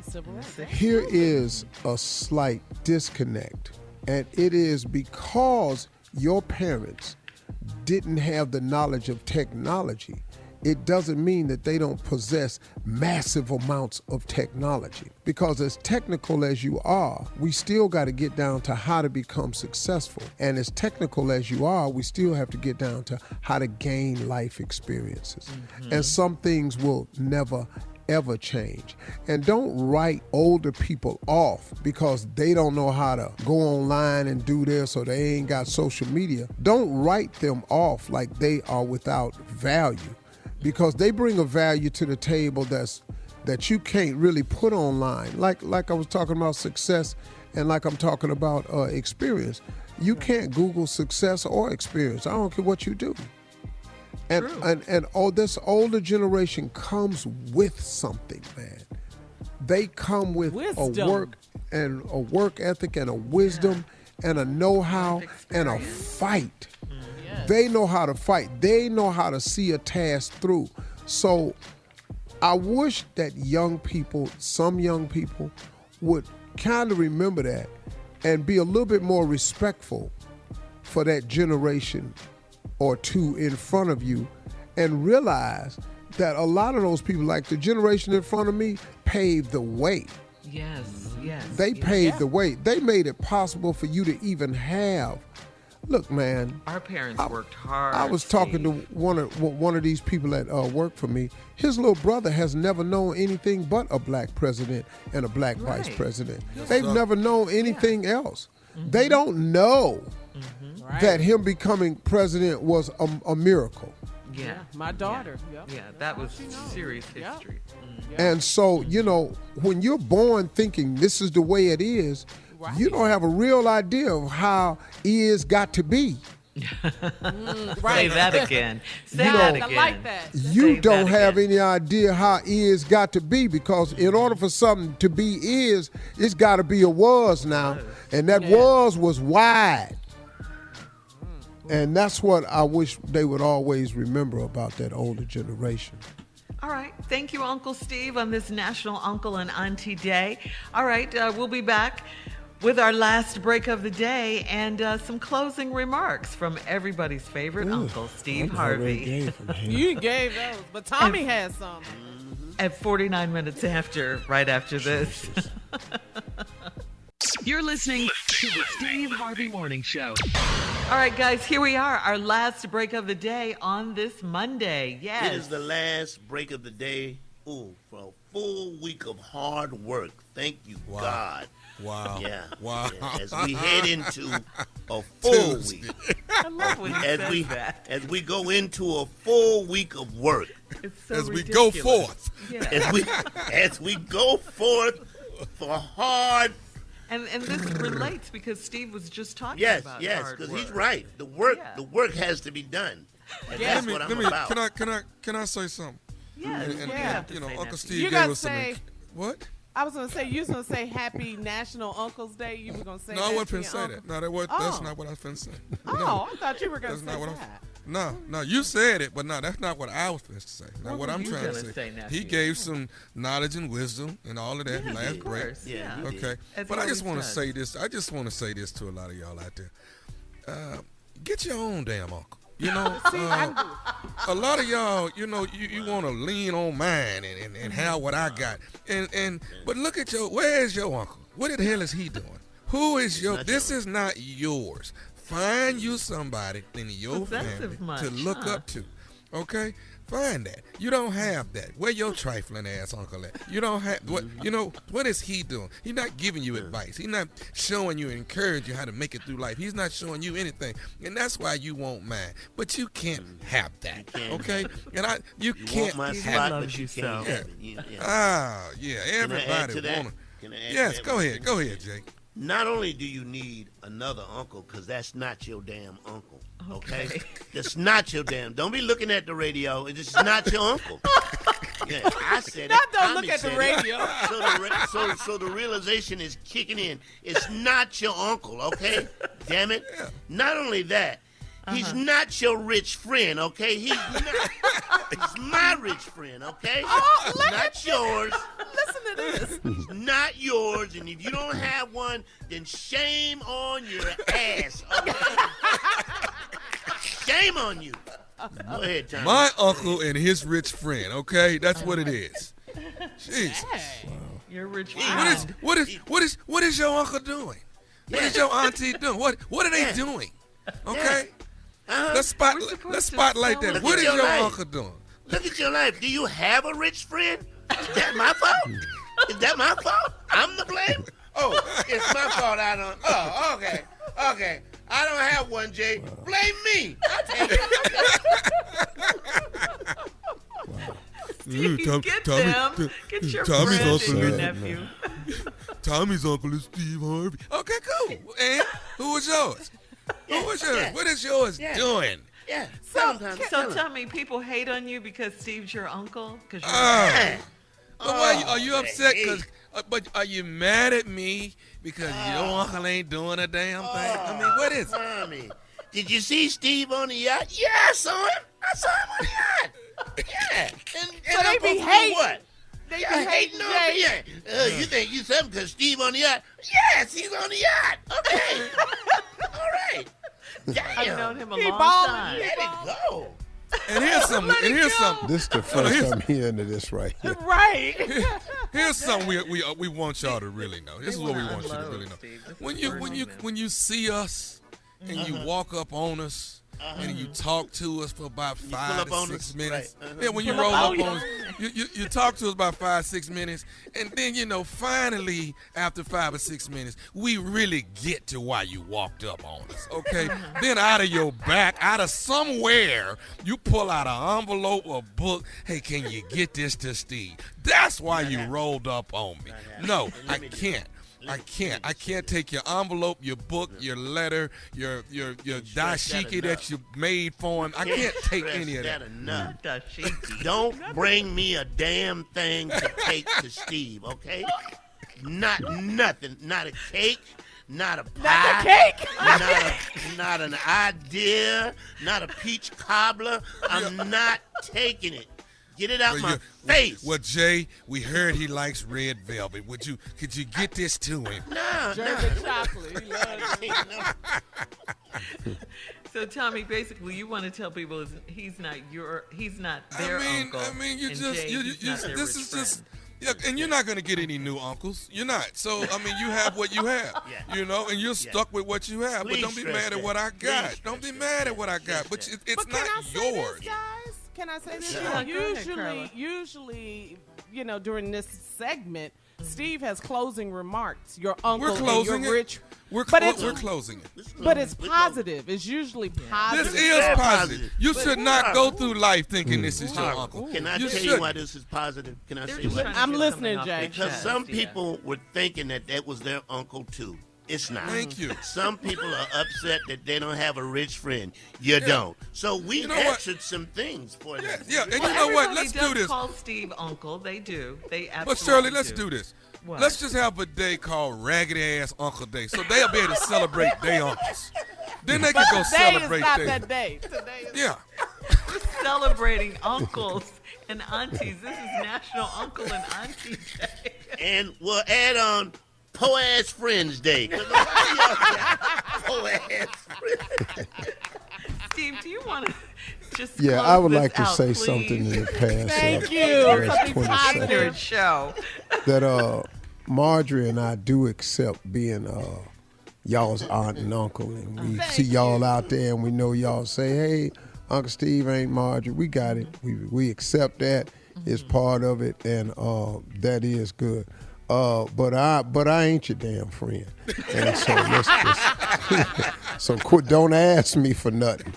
Civil rights. Here is a slight disconnect, and it is because your parents didn't have the knowledge of technology. It doesn't mean that they don't possess massive amounts of technology. Because as technical as you are, we still got to get down to how to become successful. And as technical as you are, we still have to get down to how to gain life experiences. And some things will never, ever change. And don't write older people off because they don't know how to go online and do this, or they ain't got social media. Don't write them off like they are without value, because they bring a value to the table that you can't really put online. Like I was talking about success, and like I'm talking about experience. You can't Google success or experience. I don't care what you do. And this older generation comes with something, man. They come with a work ethic and a wisdom and a know-how and a fight. They know how to fight. They know how to see a task through. So I wish that some young people would kind of remember that and be a little bit more respectful for that generation or two in front of you, and realize that a lot of those people, like the generation in front of me, paved the way. Yes. They paved the way. They made it possible for you to even have. Look, man. Our parents worked hard. I was talking to one of these people that work for me. His little brother has never known anything but a black president and a black vice president. They've never known anything else. They don't know that him becoming president was a miracle. Yeah, my daughter. Yeah, that was serious history. And so, when you're born thinking this is the way it is, you don't have a real idea of how is got to be. Say that again. Say that again. I like that. You don't have any idea how is got to be, because in order for something to be is, it's got to be a was now. And that was wide. And that's what I wish they would always remember about that older generation. All right. Thank you, Uncle Steve, on this National Uncle and Auntie Day. All right. We'll be back with our last break of the day and some closing remarks from everybody's favorite uncle, Steve Harvey. You gave those, but Tommy has some. At 49 minutes after, right after this. You're listening to the Steve Harvey Morning Show. All right, guys, here we are, our last break of the day on this Monday. Yes. It is the last break of the day. Ooh, for a full week of hard work. Thank you, God. Wow. Yeah. Wow. Yeah. As we head into a full week. I love when you said that. As we go into a full week of work. It's so as ridiculous. we go forth. Yeah. As we go forth for hard. And this relates because Steve was just talking about Yes, because he's right. The work has to be done. And that's what I'm about. Can I say something? Yes. And you know, Uncle Steve you gave us say, what? I was going to say, you was going to say Happy National Uncle's Day. You were going to say No, I wasn't finna say that. No, that's not what I was finna say. Oh, I thought you were going to say that. No, you said it, but no, that's not what I was supposed to say. Now, what I'm trying to say, he gave some knowledge and wisdom and all of that last break. Yeah. Okay. But I just want to say this. I just want to say this to a lot of y'all out there. Get your own damn uncle. You know, a lot of y'all, you know, you want to lean on mine and have what I got. But look at where's your uncle? What the hell is he doing? Who is this is not yours. Find you somebody in your family to look up to. Okay? Find that. You don't have that. Where your trifling ass uncle at? You don't have what you know, what is he doing? He's not giving you advice. He's not showing you and encouraging you how to make it through life. He's not showing you anything. And that's why you want mine. But you can't have that. Okay? And you can't want my have spot, it. but you can't have it. Everybody want to. Yes, go ahead, Jake. Not only do you need another uncle, because that's not your damn uncle, okay? That's not your damn. Don't be looking at the radio. It's not your uncle. Yeah, I said it. Don't look at the radio. So the realization is kicking in. It's not your uncle, okay? Damn it. Yeah. Not only that, he's not your rich friend, okay? He's my rich friend, okay? Not yours. Listen to this. He's not yours, and if you don't have one, then shame on your ass, okay? Shame on you. Go ahead, Tommy. My uncle and his rich friend, okay? That's what it is. Jesus. Wow. You're rich friend. What is your uncle doing? What is your auntie doing? What are they doing? Okay? Let's spotlight that. What is your uncle doing? Look at your life. Do you have a rich friend? Is that my fault? Is that my fault? I'm to blame? Oh, it's my fault I don't. Oh, okay. Okay. I don't have one, Jay. Blame me. I take it. Get your friend and your nephew. Tommy's uncle is Steve Harvey. Okay, cool. And who was yours? Who was yours? What is yours doing? Yeah. So tell me, people hate on you because Steve's your uncle? But why are you upset? But are you mad at me because your uncle ain't doing a damn thing? I mean, what is it? Did you see Steve on the yacht? Yeah, I saw him. I saw him on the yacht. Yeah. And so they be hating. What? They be hating on me. Yeah. You think you something because Steve on the yacht? Yes, he's on the yacht. Okay. All right. Damn. I've known him a long time. Let it go. And here's something. This is the first time hearing this right here. Right. Here's something we want y'all to really know. This is what we want you to really know. When you see us and you walk up on us and you talk to us for about 5 to 6 minutes. Right. Yeah, when you roll up on us, you talk to us about 5 6 minutes, and then finally after 5 or 6 minutes, we really get to why you walked up on us. Okay, then out of your back, out of somewhere, you pull out an envelope or book. Hey, can you get this to Steve? That's why you rolled up on me. No, I can't. I can't take your envelope, your book, your letter, your dashiki that you made for him. I can't take any of that. Enough. Don't bring me a damn thing to take to Steve, okay? Not nothing. Not a cake. Not a pie. Not a cake. Not an idea. Not a peach cobbler. I'm not taking it. Get it out my face. Well, Jay, we heard he likes red velvet. Could you get this to him? No. German chocolate. He loves it. So, Tommy, basically, you want to tell people he's not their uncle. I mean, you just this is just. Yeah, and you're not going to get any new uncles. You're not. So, I mean, you have what you have, you know, and you're stuck with what you have. But don't be mad at what I got. Don't be mad at what I got. But it's not yours. Can I say this? Usually, you know, during this segment, Steve has closing remarks. Your uncle, we're closing your rich. We're closing it. But it's positive. It's usually positive. This is positive. You should not go through life thinking this is your uncle. Can I tell you why this is positive? Can I say why? I'm listening, Jay. Because some people were thinking that was their uncle too. It's not. Thank you. Some people are upset that they don't have a rich friend. You don't. So we answered some things for them. Yeah, and you know what? Let's do this. Call Steve uncle. They do. They absolutely But Shirley, let's do this. What? Let's just have a day called Raggedy Ass Uncle Day, so they'll be able to celebrate their uncles. Then they can go celebrate their. Today is not that day. Yeah. We're celebrating uncles and aunties. This is National Uncle and Auntie Day. And we'll add on Po-Ass Friends Day. Po-Ass Friends. Steve, do you want to just Yeah, close I would this like to out, say please? something in the past. Thank you. Last 20 Positive seconds. show. That Marjorie and I do accept being y'all's aunt and uncle, and we see y'all out there, and we know y'all say, "Hey, Uncle Steve ain't Marjorie." We got it. We accept that. It's part of it, and that is good. But I ain't your damn friend, and so let's just so quit. Don't ask me for nothing.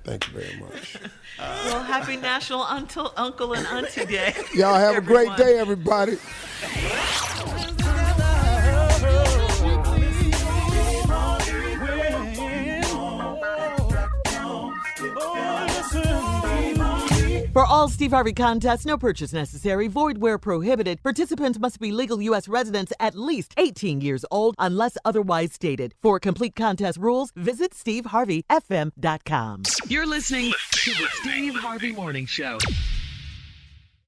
Thank you very much. Well, happy National Uncle and Auntie Day. Y'all have a great day, everybody. For all Steve Harvey contests, no purchase necessary, void where prohibited. Participants must be legal U.S. residents at least 18 years old unless otherwise stated. For complete contest rules, visit SteveHarveyFM.com. You're listening to the Steve Harvey Morning Show.